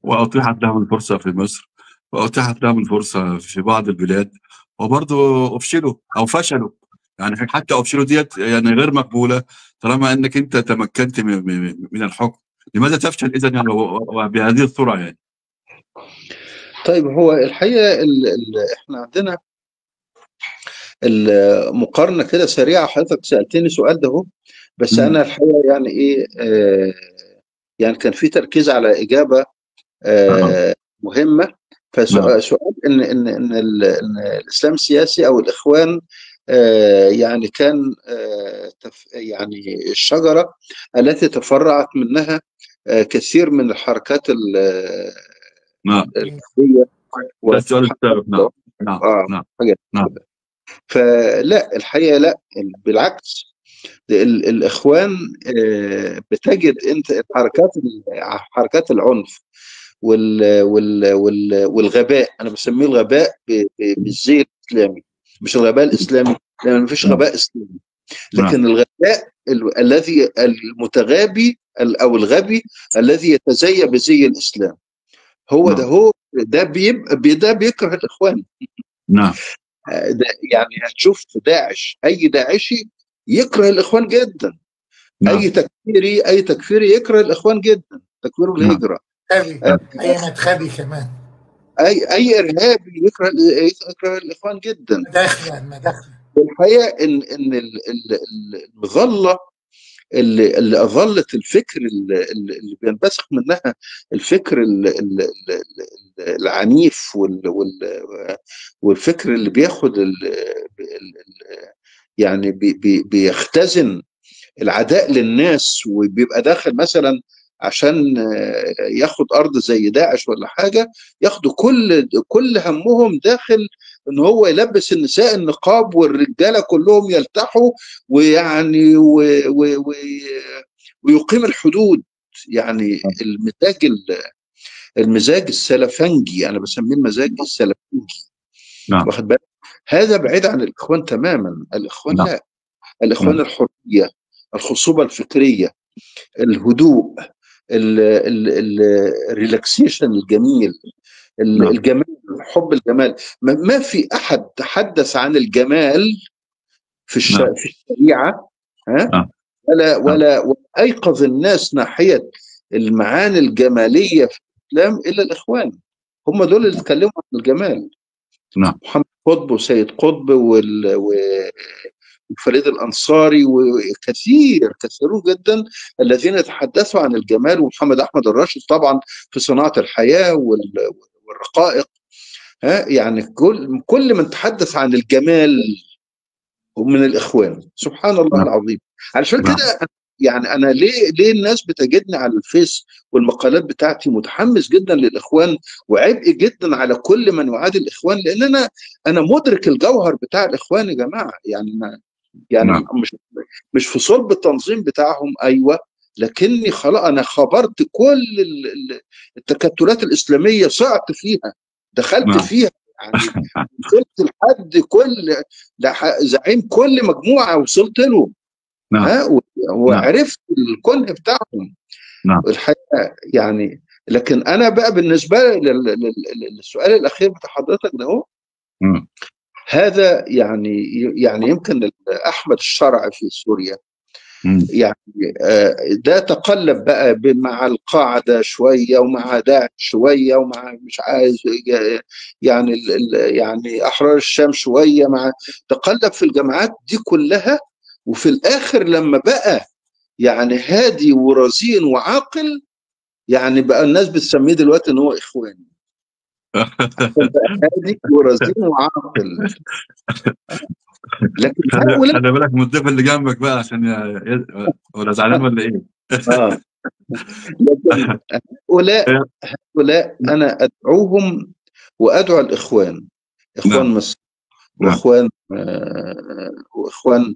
واتيحت لهم الفرصه في مصر، واتيحت لهم الفرصه في بعض البلاد، وبرضو افشلوا او فشلوا. يعني حتى افشلوا ديت يعني غير مقبوله طالما انك انت تمكنت من الحكم. لماذا تفشل اذا يعني بهذه السرعه يعني؟ طيب، هو الحقيقة احنا عندنا المقارنة كده سريعة. حضرتك سألتني سؤال ده اهو، بس مم. أنا الحقيقة يعني إيه، يعني كان في تركيز على إجابة آه. مهمة. نعم. فسؤال إن الإسلام السياسي أو الإخوان يعني كان يعني الشجرة التي تفرعت منها كثير من الحركات نعم. الإرهابية ده السؤال وحركات السابق. نعم. نعم. نعم. حاجات نعم. كده. فلا، الحقيقة لا، بالعكس. الإخوان بتجد أنت حركات العنف والغباء. أنا بسميه الغباء بالزي الإسلامي، مش الغباء الإسلامي، لأن مفيش نعم. غباء إسلامي، نعم. لكن الغباء الذي المتغابي أو الغبي الذي يتزيى بزي الإسلام. هو ده، نعم. هو ده ده بيكره الإخوان. نعم. ده يعني هتشوف في داعش، أي داعشي يكره الإخوان جدا. نعم. اي تكفيري يكره الاخوان جدا، تكفير نعم. الهجره. خبي، نعم. أي مدخلي كمان، اي ارهابي يكره الاخوان جدا. مداخلة. والحقيقه ان المظله اللي اظلت الفكر اللي بينبثق منها الفكر العنيف والفكر اللي بياخد يعني بيختزن العداء للناس، وبيبقى داخل مثلا عشان ياخد ارض زي داعش ولا حاجه، ياخدوا كل همهم داخل ان هو يلبس النساء النقاب والرجاله كلهم يلتحوا، ويعني ويقيم الحدود. يعني المزاج السلفنجي، انا بسميه المزاج السلفنجي، نعم. واخد بالك؟ هذا بعيد عن الاخوان تماما. الاخوان نعم. لا، الاخوان نعم. الحريه، الخصوبه الفكريه، الهدوء، الريلاكسيشن الجميل، نعم. الجمال، حب الجمال. ما في احد تحدث عن الجمال نعم. في الشريعه، ها، نعم. ولا ايقظ الناس ناحيه المعاني الجماليه في الاسلام الا الاخوان. هم دول اللي اتكلموا عن الجمال. نعم. محمد قطب وسيد قطب وفريد الأنصاري كثيرون جدا الذين تحدثوا عن الجمال، ومحمد أحمد الراشد طبعا في صناعة الحياة والرقائق. ها، يعني كل من تحدث عن الجمال هم من الإخوان. سبحان الله نعم. العظيم. علشان نعم. كده يعني أنا ليه الناس بتجدني على الفيس والمقالات بتاعتي متحمس جدا للإخوان، وعبء جدا على كل من يعادي الإخوان، لأن أنا مدرك الجوهر بتاع الإخوان يا جماعة. يعني نعم. مش في صلب التنظيم بتاعهم، ايوه، لكني خلاص انا خبرت كل التكتلات الاسلاميه، صعت فيها، دخلت نعم. فيها، يعني وصلت لحد زعيم كل مجموعه وصلت له. نعم. ها، نعم. وعرفت الكنه بتاعهم نعم. الحقيقه يعني. لكن انا بقى بالنسبه للسؤال الاخير بتاع حضرتك ده هو، مم. هذا يعني يمكن احمد الشرع في سوريا يعني ده تقلب بقى مع القاعدة شوية ومع داعش شوية ومع مش عايز يعني يعني أحرار الشام شوية، مع تقلب في الجماعات دي كلها. وفي الآخر لما بقى يعني هادي ورزين وعاقل، يعني بقى الناس بتسميه دلوقتي ان هو اخوان، عشان بقى هادي ورزين وعاقل. لكن هؤلاء خلي بالك من الضيف اللي جنبك بقى، عشان ولا زعلان ولا ايه؟ اه لكن هؤلاء انا ادعوهم وادعو الاخوان، اخوان نعم مصر نعم واخوان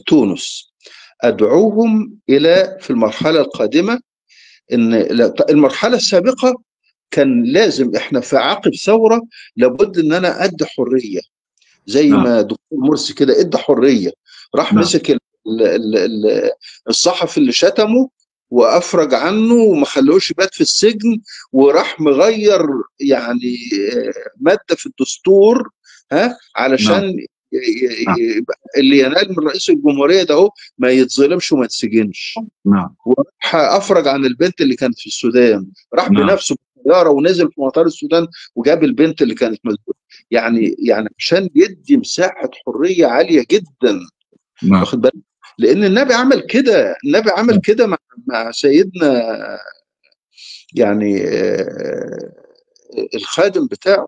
تونس، ادعوهم الى في المرحله القادمه. ان المرحله السابقه كان لازم احنا في عقب ثوره لابد ان انا ادي حريه، زي نعم ما دكتور مرسي كده ادى حريه، راح نعم مسك الصحفي اللي شتمه وافرج عنه وما خلوش يبات في السجن، وراح مغير يعني ماده في الدستور، ها، نعم علشان نعم اللي ينال من رئيس الجمهوريه ده هو ما يتظلمش وما يتسجنش. نعم وراح افرج عن البنت اللي كانت في السودان، راح نعم بنفسه بالطياره ونزل في مطار السودان وجاب البنت اللي كانت مسجونه. يعني عشان يدي مساحه حريه عاليه جدا، نعم واخد بالك؟ لان النبي عمل كده، النبي عمل كده مع سيدنا يعني الخادم بتاعه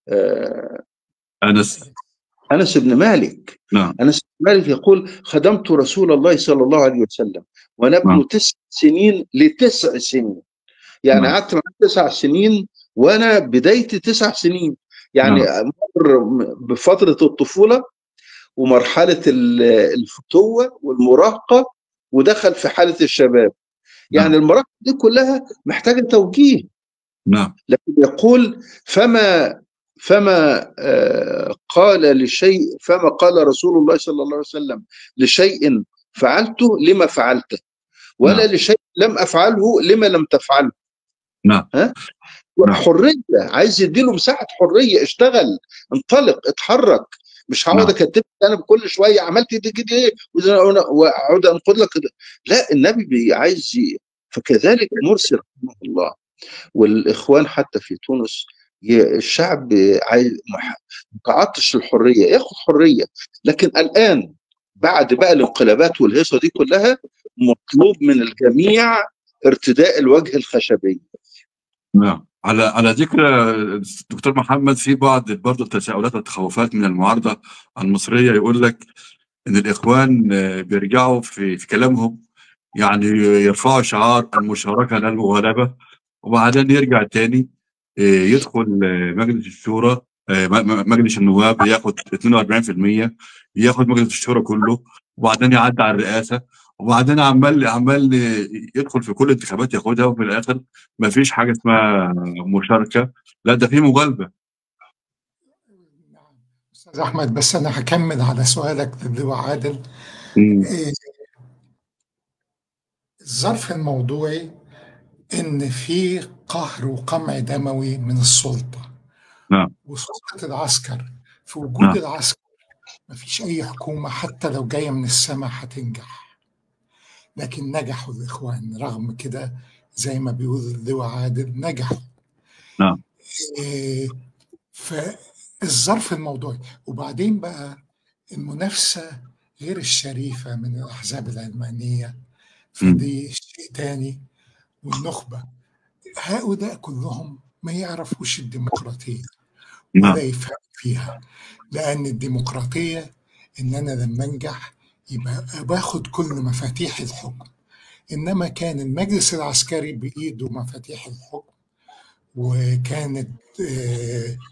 آه، أنس. انس بن مالك. نعم انس بن مالك يقول: خدمت رسول الله صلى الله عليه وسلم وانا نعم ابن 9 سنين ل9 سنين. يعني نعم قعدت معاه 9 سنين وانا بدايتي 9 سنين، يعني نعم مر بفتره الطفوله ومرحله الفتوه والمراهقه، ودخل في حاله الشباب. يعني نعم المراحل دي كلها محتاجه توجيه. نعم لكن يقول: فما قال لشيء، فما قال رسول الله صلى الله عليه وسلم لشيء فعلته لما فعلته، ولا نعم لشيء لم افعله لما لم تفعله. نعم ها، نعم حريه، عايز يديله مساحه حريه، اشتغل، انطلق، اتحرك. مش هقعد نعم اكتب انا بكل شويه عملت دي كده ايه واقعد انقد لك كده. لا، النبي عايز فكذلك مرسي رحمه الله والاخوان حتى في تونس. الشعب عايز متعطش للحريه، ياخد حريه. لكن الان بعد بقى الانقلابات والهيصه دي كلها، مطلوب من الجميع ارتداء الوجه الخشبي. نعم. على ذكر الدكتور محمد، في بعض برضه التساؤلات والتخوفات من المعارضة المصرية، يقول لك إن الإخوان بيرجعوا في كلامهم، يعني يرفعوا شعار المشاركة لا المغالبة، وبعدين يرجع تاني يدخل مجلس الشورى، مجلس النواب ياخد 42%، ياخد مجلس الشورى كله، وبعدين يعدي على الرئاسة، وبعدين عمال يدخل في كل انتخابات ياخدها، وفي الآخر ما فيش حاجة اسمها مشاركة، لا ده في مغالبة. نعم أستاذ أحمد، بس أنا هكمل على سؤالك للواء عادل. مم. إيه، الظرف الموضوعي إن في قهر وقمع دموي من السلطة نعم وسلطة العسكر. في وجود نعم العسكر مفيش أي حكومة حتى لو جاية من السماء هتنجح. لكن نجحوا الإخوان رغم كده، زي ما بيقول اللواء عادل، نجحوا. نعم إيه، فالظرف الموضوعي. وبعدين بقى المنافسة غير الشريفة من الأحزاب العلمانية، مم. فدي شيء تاني. والنخبة، هؤلاء كلهم ما يعرفوش الديمقراطية ولا نعم يفهم فيها. لأن الديمقراطية إن أنا لما أنجح يبقى باخد كل مفاتيح الحكم، إنما كان المجلس العسكري بإيده مفاتيح الحكم، وكانت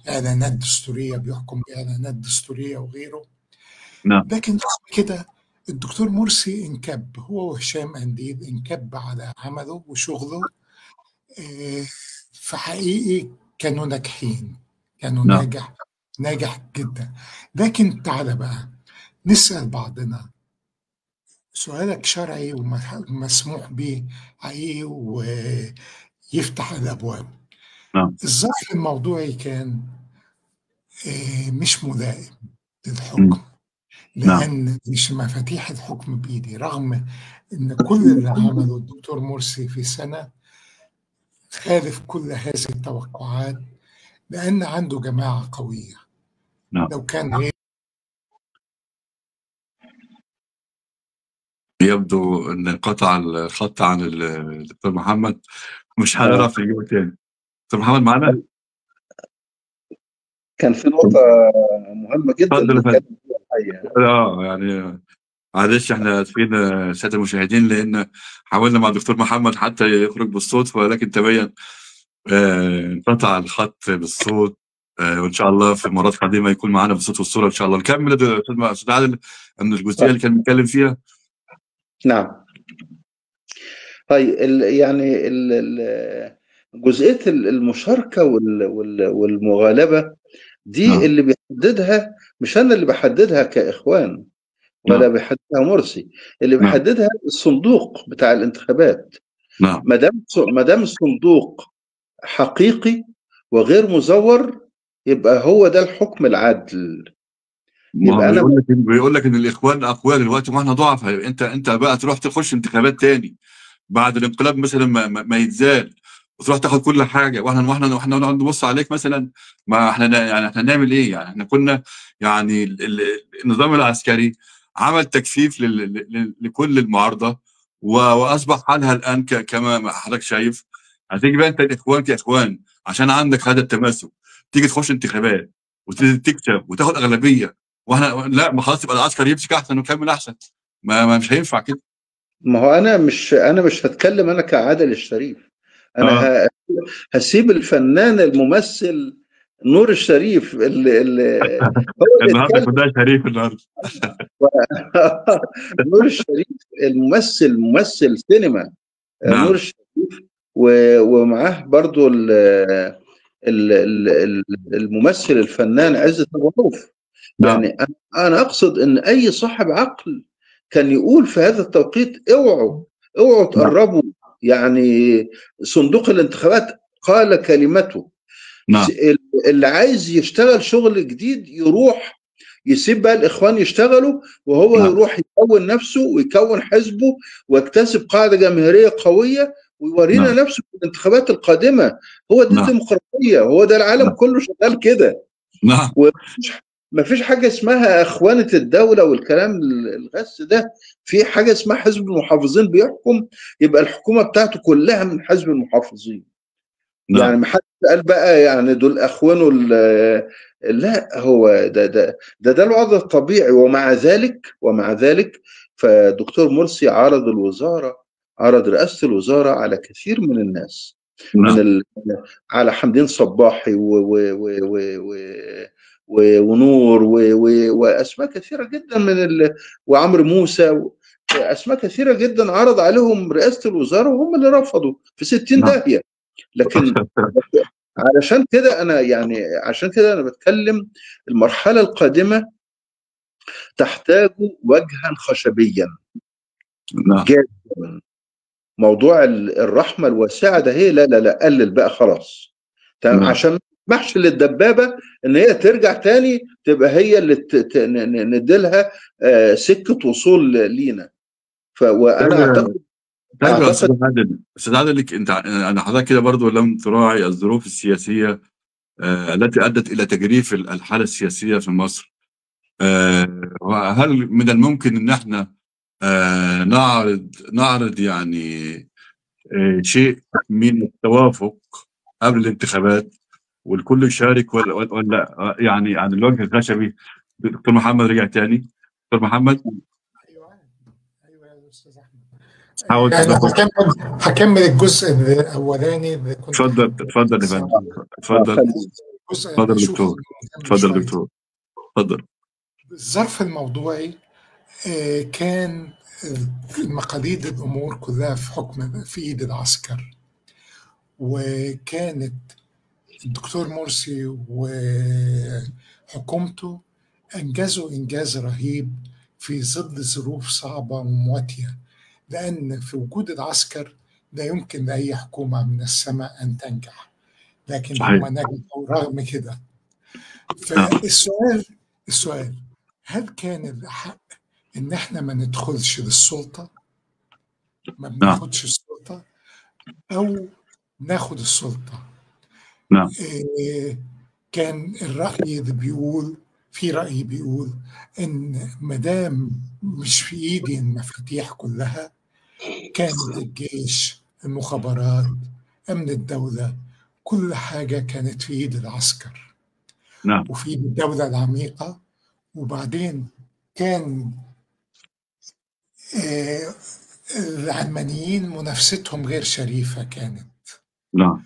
إعلانات دستورية بيحكم بإعلانات دستورية وغيره. نعم لكن رغم كده الدكتور مرسي انكب، هو وهشام قنديل انكب على عمله وشغله. آه، فحقيقي كانوا ناجحين، كانوا نعم ناجح جدا. لكن تعالى بقى نسأل بعضنا، سؤالك شرعي ومسموح به حقيقي ويفتح الأبواب. نعم الظرف الموضوعي كان مش ملائم مم. للحكم. نعم لأن مش مفاتيح الحكم بإيدي، رغم إن كل اللي عمله الدكتور مرسي في سنة خالف كل هذه التوقعات، لأن عنده جماعة قوية. نعم. لو كان غير يبدو ان انقطع الخط عن الدكتور محمد، مش هنعرف نجيبه تاني. دكتور محمد معانا؟ كان في نقطة مهمة جدا اتفضل يا فندم. نتكلم فيها الحقيقة. يعني معلش احنا اسفين ساده المشاهدين، لان حاولنا مع الدكتور محمد حتى يخرج بالصوت، ولكن تبين انقطع الخط بالصوت. وان شاء الله في مرات قادمه يكون معانا بالصوت والصوره ان شاء الله. نكمل يا استاذ عادل ان الجزئيه اللي كان بيتكلم فيها. نعم. طيب يعني جزئية المشاركة والمغالبة دي نعم اللي بيحددها، مش أنا اللي بحددها كإخوان ولا نعم بيحددها مرسي، اللي نعم بيحددها الصندوق بتاع الانتخابات. نعم. ما دام الصندوق حقيقي وغير مزور، يبقى هو ده الحكم العادل. ما هو يبقى أنا بيقول لك ان الاخوان اقوياء دلوقتي واحنا ضعف. انت بقى تروح تخش انتخابات تاني بعد الانقلاب مثلا ما يتزال، وتروح تاخد كل حاجه، واحنا نقعد نبص عليك مثلا. ما احنا يعني احنا نعمل ايه؟ يعني احنا كنا يعني النظام العسكري عمل تجفيف لكل المعارضه، واصبح حالها الان كما ما حضرتك شايف. هتيجي بقى انت الاخوان كاخوان عشان عندك هذا التماسك، تيجي تخش انتخابات وتكسب وتاخد اغلبيه، واحنا لا، ما خلاص يبقى العسكر يمسك احسن ويكمل احسن. مش هينفع كده. ما هو أنا مش هتكلم أنا كعادل الشريف. أنا اه هسيب الفنان الممثل نور الشريف اللي هو اللي النهارده يتكلم. كلها شريف النهارده. نور الشريف ممثل سينما. نور نعم الشريف ومعاه برضو الممثل الفنان عزت أبو عوف. نعم يعني أنا أقصد إن أي صاحب عقل كان يقول في هذا التوقيت اوعوا نعم تقربوا. يعني صندوق الانتخابات قال كلمته. نعم اللي عايز يشتغل شغل جديد يروح يسيب بقى الاخوان يشتغلوا، وهو نعم يروح يكون نفسه ويكون حزبه ويكتسب قاعده جماهيريه قويه ويورينا نعم نفسه في الانتخابات القادمه. هو دي نعم الديمقراطيه، هو ده العالم نعم كله شغال كده. نعم ومفيش حاجه اسمها اخوانه الدوله والكلام الغث ده. في حاجه اسمها حزب المحافظين بيحكم، يبقى الحكومه بتاعته كلها من حزب المحافظين. يعني نعم ما حد قال بقى يعني دول اخوانه لا، هو ده الوضع الطبيعي. ومع ذلك فدكتور مرسي عرض رئاسة الوزارة على كثير من الناس، من نعم على حمدين صباحي ونور واسماء كثيره جدا وعمرو موسى. اسماء كثيره جدا عرض عليهم رئاسه الوزاره وهم اللي رفضوا في 60 نعم داهيه. لكن عشان كده انا بتكلم المرحله القادمه تحتاج وجها خشبيا نعم جادا. موضوع الرحمه الواسعه ده، هي لا لا لا، قلل بقى خلاص. تمام، نعم. عشان ما نسمحش للدبابه ان هي ترجع تاني تبقى هي اللي نديلها سكه وصول لينا. وانا طيب يا اعتقد استاذ عادل انت، انا حضرتك كده برضو لم تراعي الظروف السياسيه التي ادت الى تجريف الحاله السياسيه في مصر. وهل من الممكن ان احنا نعرض يعني شيء من التوافق قبل الانتخابات، والكل يشارك، ولا يعني عن الوجه الخشبي؟ دكتور محمد رجع تاني. دكتور محمد ايوه ايوه يا استاذ احمد. حاول يعني تظبط. هكمل الجزء الاولاني اللي كنت اتفضل يا فندم. اتفضل. الجزء اتفضل يا اشوفه دكتور. مهم اتفضل يا شويه. دكتور. اتفضل. الظرف الموضوعي كان مقاليد الامور كلها في ايد العسكر، وكانت الدكتور مرسي وحكومته انجزوا انجاز رهيب في ظل ظروف صعبه ومواتيه، لان في وجود العسكر لا يمكن لاي حكومه من السماء ان تنجح، لكن صحيح. هم نجحوا رغم كده. نعم فالسؤال هل كان الحق إن إحنا ما ندخلش للسلطة، ما نعم بناخدش السلطة، أو ناخد السلطة؟ نعم كان الرأي اللي بيقول، في رأي بيقول إن مدام مش في إيدي المفاتيح كلها، كانت الجيش، المخابرات، أمن الدولة، كل حاجة كانت في إيد العسكر نعم وفي إيد الدولة العميقة. وبعدين كان آه، العلمانيين منافستهم غير شريفة كانت. نعم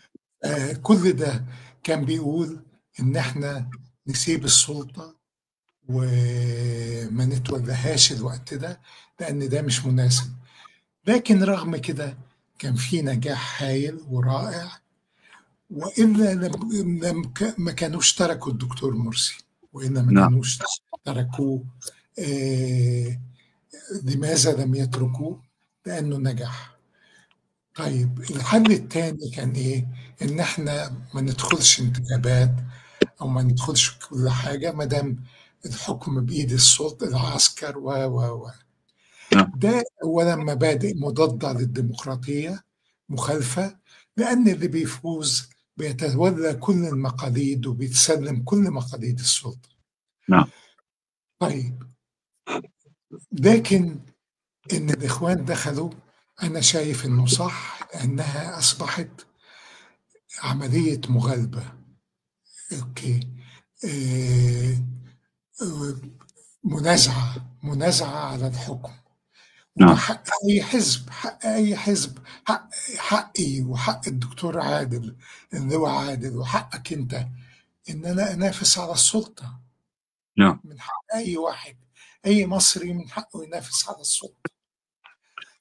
كل ده كان بيقول إن إحنا نسيب السلطة وما نتولهاش الوقت ده، لأن ده مش مناسب. لكن رغم كده كان في نجاح هايل ورائع، وإلا ما كانوش تركوا الدكتور مرسي، وإلا ما نعم كانوش تركوه. آه، لماذا لم يتركوه؟ لأنه نجح. طيب الحل التاني كان إيه؟ إن إحنا ما ندخلش انتخابات أو ما ندخلش كل حاجة ما دام الحكم بإيد السلطة العسكر و نعم ده أولا مبادئ مضادة للديمقراطية، مخالفة، لأن اللي بيفوز بيتولى كل المقاليد وبيتسلم كل مقاليد السلطة. نعم طيب لكن إن الإخوان دخلوا، أنا شايف إنه صح، لأنها أصبحت عملية مغالبة. أوكي. آه، آه، منازعة على الحكم، وده نعم حق أي حزب، حق أي حزب، حقي وحق الدكتور عادل، اللواء عادل، وحقك أنت إن أنا أنافس على السلطة. نعم من حق أي واحد، أي مصري من حقه ينافس على السلطة.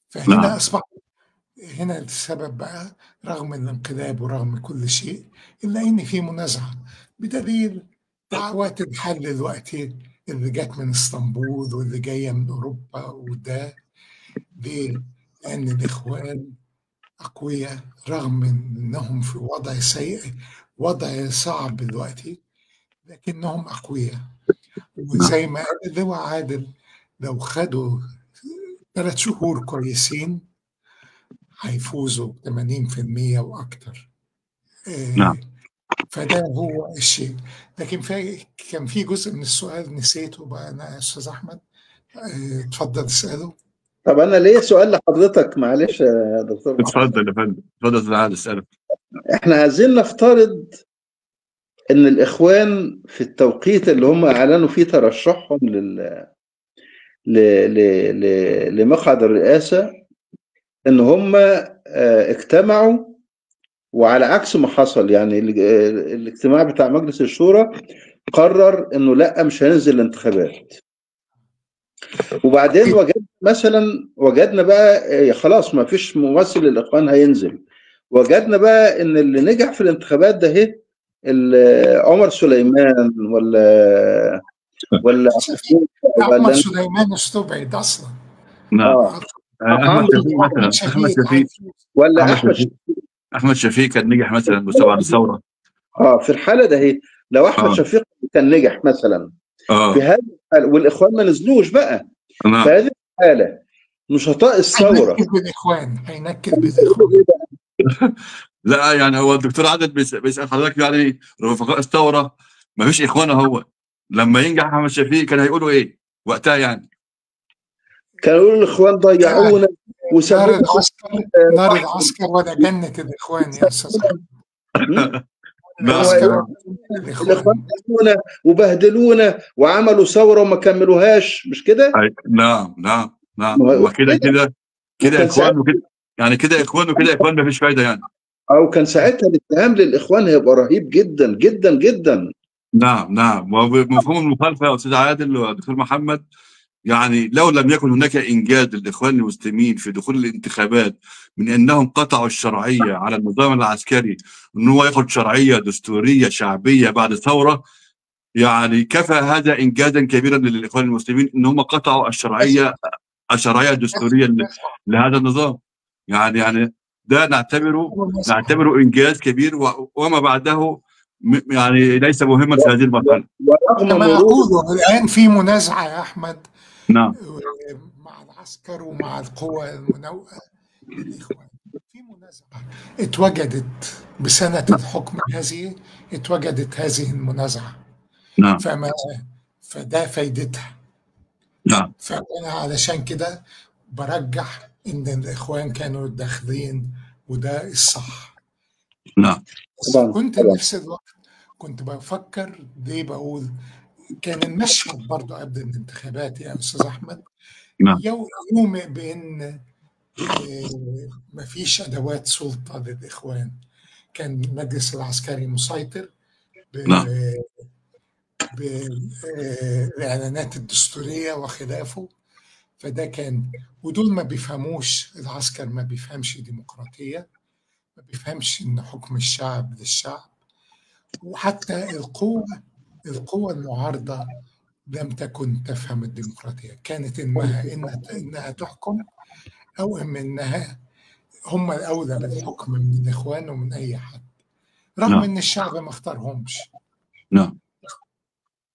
فهنا نعم أصبح، هنا السبب بقى، رغم الانقلاب ورغم كل شيء، إلا إن في منازعة، بدليل دعوات الحل دلوقتي اللي جت من اسطنبول واللي جاية من أوروبا. وده ليه؟ لأن الإخوان أقوياء، رغم إنهم في وضع سيء، وضع صعب دلوقتي، لكنهم أقوياء. نعم وزي ما قال اللواء عادل، لو خدوا 3 شهور كويسين هيفوزوا 80% وأكتر. نعم فده هو الشيء. لكن كان في جزء من السؤال نسيته بقى أنا يا أستاذ أحمد. اتفضل اسأله. طب أنا ليا سؤال لحضرتك، معلش يا دكتور محمد. اتفضل يا فندم، اتفضل تعالى اسالك. إحنا عايزين نفترض إن الإخوان في التوقيت اللي هم أعلنوا فيه ترشحهم ل... ل... لمقعد الرئاسة، إن هم اجتمعوا، وعلى عكس ما حصل يعني الاجتماع بتاع مجلس الشورى قرر إنه لا، مش هننزل الانتخابات. وبعدين وجدنا بقى خلاص ما فيش ممثل للإخوان هينزل. وجدنا بقى إن اللي نجح في الانتخابات ده عمر سليمان ولا عمر ولا سليمان استبعد أصلا. نعم اه احمد حمدي شفيق أحمد مثلا، احمد شفيق شفيق ولا احمد أحمد شفيق احمد شفيق كان نجح مثلا بعد الثوره. في الحالة ده هي، لو أحمد اه شفيق كان نجح مثلا في اه هذه الحالة والإخوان ما نزلوش بقى، في نعم هذه الحالة نشطاء الثورة هينكد بالإخوان. لا يعني هو الدكتور عادل بيسال حضرتك يعني رفقاء الثوره ما فيش اخوان، هو لما ينجح احمد شفيق كان هيقولوا ايه وقتها يعني؟ كانوا يقولوا الإخوان ضيعونا نار وسببوا نار العسكر ولا جنة الإخوان يا أستاذ أحمد. نعم العسكر نعم الإخوان الإخوان. ضيعونا وبهدلونا وعملوا ثورة وما كملوهاش، مش كده؟ نعم نعم نعم ما هو ما كده كده. كده كده وكان اخوان ساعتها وكده، يعني كده اخوان وكده اخوان ما فيش فايده يعني. كان ساعتها الاتهام للإخوان هيبقى رهيب جدا جدا جدا. نعم نعم، ومفهوم المخالفه يا استاذ عادل ودكتور محمد، يعني لو لم يكن هناك إنجاز للإخوان المسلمين في دخول الانتخابات من أنهم قطعوا الشرعية على النظام العسكري، أن هو ياخد شرعية دستورية شعبية بعد ثورة، يعني كفى هذا إنجازا كبيرا للإخوان المسلمين أن هم قطعوا الشرعية الدستورية لهذا النظام. يعني ده نعتبره إنجاز كبير، وما بعده يعني ليس مهما في هذه المرحلة. ورغم كما مرور أقول الآن في منازعة يا أحمد نعم مع العسكر ومع القوى المنوئة للإخوان. في منازعة اتوجدت بسنة الحكم هذه، اتوجدت هذه المنازعة، نعم فده فايدتها. نعم فأنا علشان كده برجح إن الإخوان كانوا داخلين وده الصح. نعم بس طبعا كنت طبعا نفس الوقت كنت بفكر ليه بقول كان المشهد برضو قبل الانتخابات يا أستاذ أحمد نعم يومئ بأن مفيش أدوات سلطة للإخوان. كان المجلس العسكري مسيطر نعم بالإعلانات الدستورية وخلافه. فده كان، ودول ما بيفهموش، العسكر ما بيفهمش ديمقراطية، ما بيفهمش إن حكم الشعب للشعب. وحتى القوة المعارضة لم تكن تفهم الديمقراطية، كانت إنها تحكم، أو إنها هم الأولى بالحكم من الإخوان ومن أي حد، رغم نعم إن الشعب ما اختارهمش. نعم.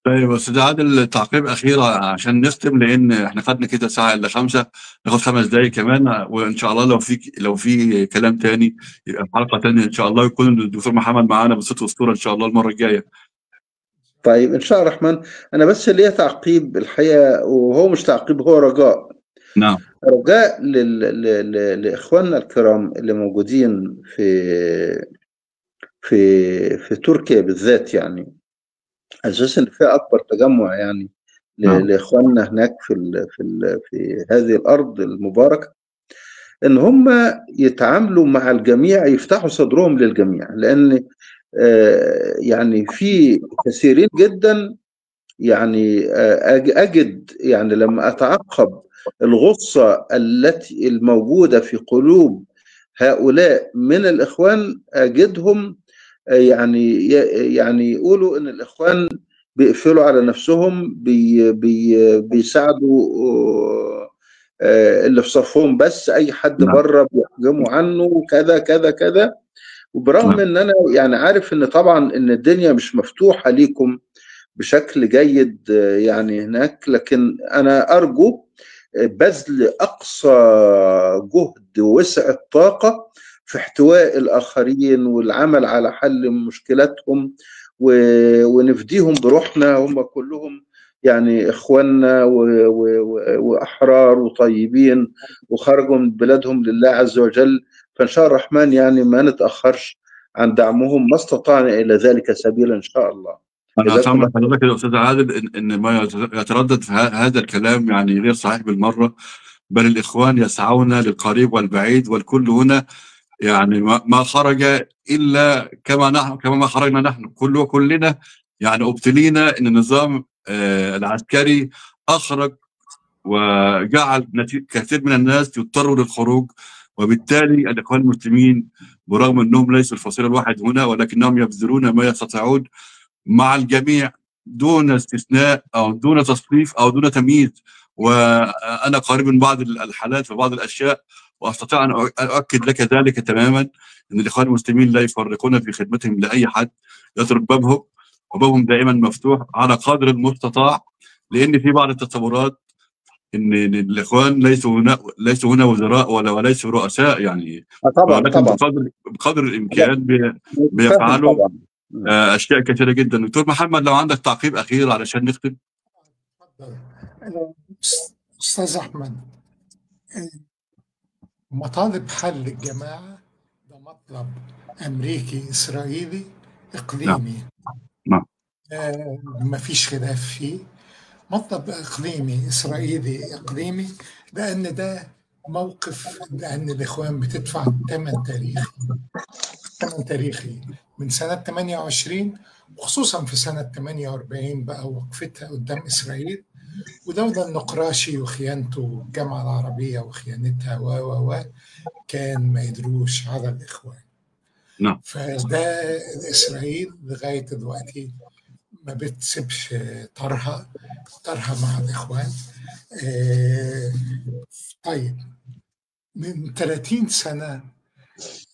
طيب أستاذ عادل، تعقيب أخير عشان نختم، لأن إحنا خدنا كده ساعة إلا 5، ناخد 5 دقايق كمان، وإن شاء الله لو في كلام تاني يبقى في حلقة تانية إن شاء الله، يكون الدكتور محمد معانا بصوت وصورة إن شاء الله المرة الجاية. طيب ان شاء الله الرحمن. انا بس ليا تعقيب الحقيقه، وهو مش تعقيب، هو رجاء. نعم رجاء لاخواننا الكرام اللي موجودين في تركيا بالذات، يعني اساسا في اكبر تجمع يعني نعم لاخواننا هناك في هذه الارض المباركه، ان هم يتعاملوا مع الجميع، يفتحوا صدرهم للجميع، لان يعني في كثيرين جدا، يعني أجد يعني لما أتعقب الغصة التي الموجودة في قلوب هؤلاء من الإخوان، أجدهم يعني يقولوا إن الإخوان بيقفلوا على نفسهم، بيساعدوا اللي في صفهم، بس أي حد نعم بره بيحجموا عنه كذا كذا كذا. وبرغم نعم إن أنا يعني عارف إن طبعا إن الدنيا مش مفتوحة ليكم بشكل جيد يعني هناك، لكن أنا أرجو بذل أقصى جهد ووسع الطاقة في احتواء الآخرين والعمل على حل مشكلاتهم، ونفديهم بروحنا. هم كلهم يعني إخواننا وأحرار وطيبين، وخرجوا من بلادهم لله عز وجل. فإن شاء الله الرحمن يعني ما نتأخرش عن دعمهم ما استطعنا إلى ذلك سبيلا إن شاء الله. أنا جزاكم أطمن الله. حضرتك يا أستاذ عادل إن ما يتردد في هذا الكلام يعني غير صحيح بالمرة، بل الإخوان يسعون للقريب والبعيد، والكل هنا يعني ما خرج إلا كما ما خرجنا نحن كلنا، يعني ابتلينا إن النظام العسكري أخرج وجعل كثير من الناس يضطروا للخروج، وبالتالي الإخوان المسلمين برغم أنهم ليسوا الفصيل الواحد هنا، ولكنهم يبذلون ما يستطيعون مع الجميع دون استثناء أو دون تصنيف أو دون تمييز. وأنا قريب من بعض الحالات في بعض الأشياء، وأستطيع أن أؤكد لك ذلك تماما، أن الإخوان المسلمين لا يفرقون في خدمتهم لأي حد، يترك بابهم وبابهم دائما مفتوح على قدر المستطاع، لأن في بعض التصورات ان الاخوان ليسوا هنا وزراء وليسوا رؤساء يعني، طبعا ولكن طبعا. بقدر لا، الامكان فاهم بيفعلوا طبعا. اشياء كثيره جدا. دكتور محمد، لو عندك تعقيب اخير علشان نختم. اتفضل. أستاذ أحمد، مطالب حل الجماعة ده مطلب أمريكي إسرائيلي نعم إقليمي، نعم مفيش خلاف فيه. مطلب إقليمي إسرائيلي إقليمي، لأن ده موقف، لأن الإخوان بتدفع ثمن تاريخي من سنة 28، وخصوصا في سنة 48 بقى وقفتها قدام إسرائيل، ولولا النقراشي وخيانته الجامعة العربية وخيانتها و كان ما يدروش على الإخوان. نعم فده إسرائيل لغاية دلوقتي ما بتسيبش طرها مع الإخوان. طيب، من 30 سنة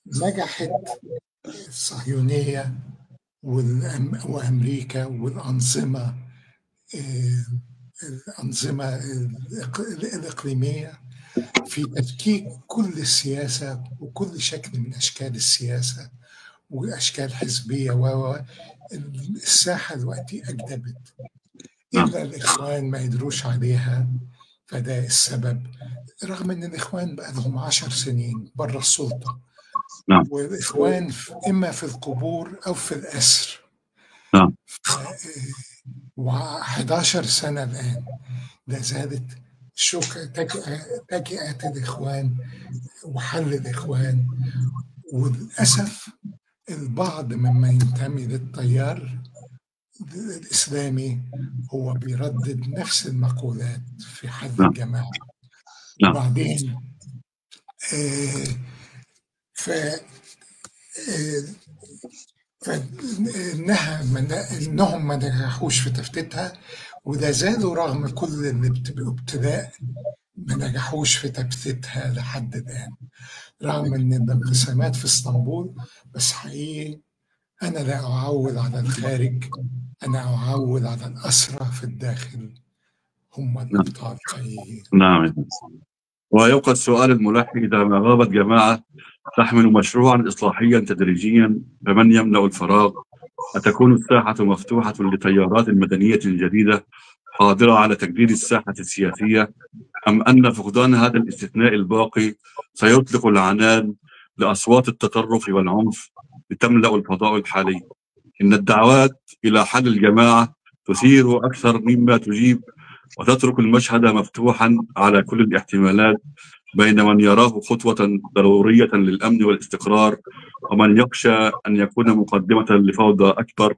نجحت الصهيونية وأمريكا والأنظمة، الأنظمة الإقليمية في تفكيك كل السياسة وكل شكل من أشكال السياسة وأشكال حزبية. الساحة دلوقتي أجدبت، إلا الإخوان ما يدروش عليها. فده السبب، رغم إن الإخوان بقى لهم 10 سنين بره السلطة، والإخوان إما في القبور أو في الأسر. 11 سنة الآن لا زالت تجئة الإخوان وحل الإخوان. وللأسف البعض ممن ينتمي للتيار الإسلامي هو بيردد نفس المقولات في حل الجماعة. وبعدين إنهم ما نجحوش في تفتيتها، ولا زالوا رغم كل الابتلاء ما نجحوش في تفتيتها لحد الآن، رغم إن الانقسامات في اسطنبول. بس حقيقي أنا لا أعول على الخارج، أنا أعول على الأسرى في الداخل، هم الأبطال حقيقي. نعم. ويبقى السؤال الملح: إذا ما غابت جماعة تحمل مشروعا إصلاحيا تدريجيا فمن يملأ الفراغ؟ أتكون الساحة مفتوحة لتيارات مدنية جديدة قادرة على تجديد الساحة السياسية، أم أن فقدان هذا الاستثناء الباقي سيطلق العنان لأصوات التطرف والعنف لتملأ الفضاء الحالي؟ إن الدعوات إلى حل الجماعة تثير أكثر مما تجيب، وتترك المشهد مفتوحا على كل الاحتمالات بين من يراه خطوة ضرورية للأمن والاستقرار ومن يخشى أن يكون مقدمة لفوضى أكبر.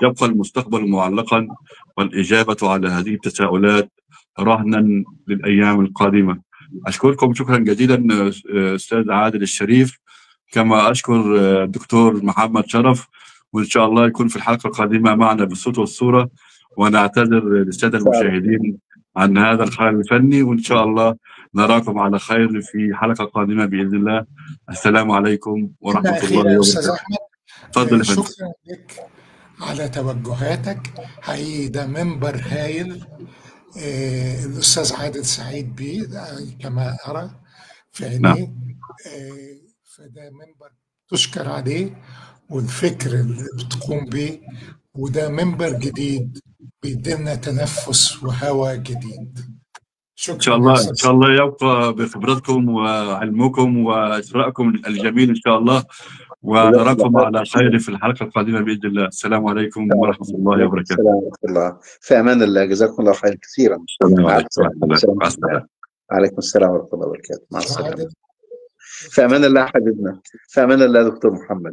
يبقى المستقبل معلقا، والإجابة على هذه التساؤلات رهنا للأيام القادمة. أشكركم شكرا جزيلا أستاذ عادل الشريف، كما أشكر الدكتور محمد شرف، وإن شاء الله يكون في الحلقة القادمة معنا بالصوت والصورة. ونعتذر للسادة المشاهدين عن هذا الخلل الفني، وإن شاء الله نراكم على خير في حلقة قادمة بإذن الله. السلام عليكم ورحمة الله أستاذ وبركاته. أحمد، تفضل يا فندم. شكرا لك على توجهاتك، حقيقي ده منبر هايل. الأستاذ عادل سعيد بيه كما أرى في عينيه. فده منبر تشكر عليه، والفكر اللي بتقوم به، وده منبر جديد بيدينا تنفس وهواء جديد. إن شاء الله إن شاء الله يبقى بخبرتكم وعلمكم وإثرائكم الجميل إن شاء الله، ونراكم على خير في الحلقة القادمة بإذن الله. السلام عليكم ورحمة الله وبركاته. السلام ورحمة الله، في أمان الله، جزاكم الله خير كثيرا. السلام عليكم. مع السلامة. عليكم السلام ورحمة الله وبركاته. مع السلامة. في أمان الله حبيبنا، في أمان الله دكتور محمد.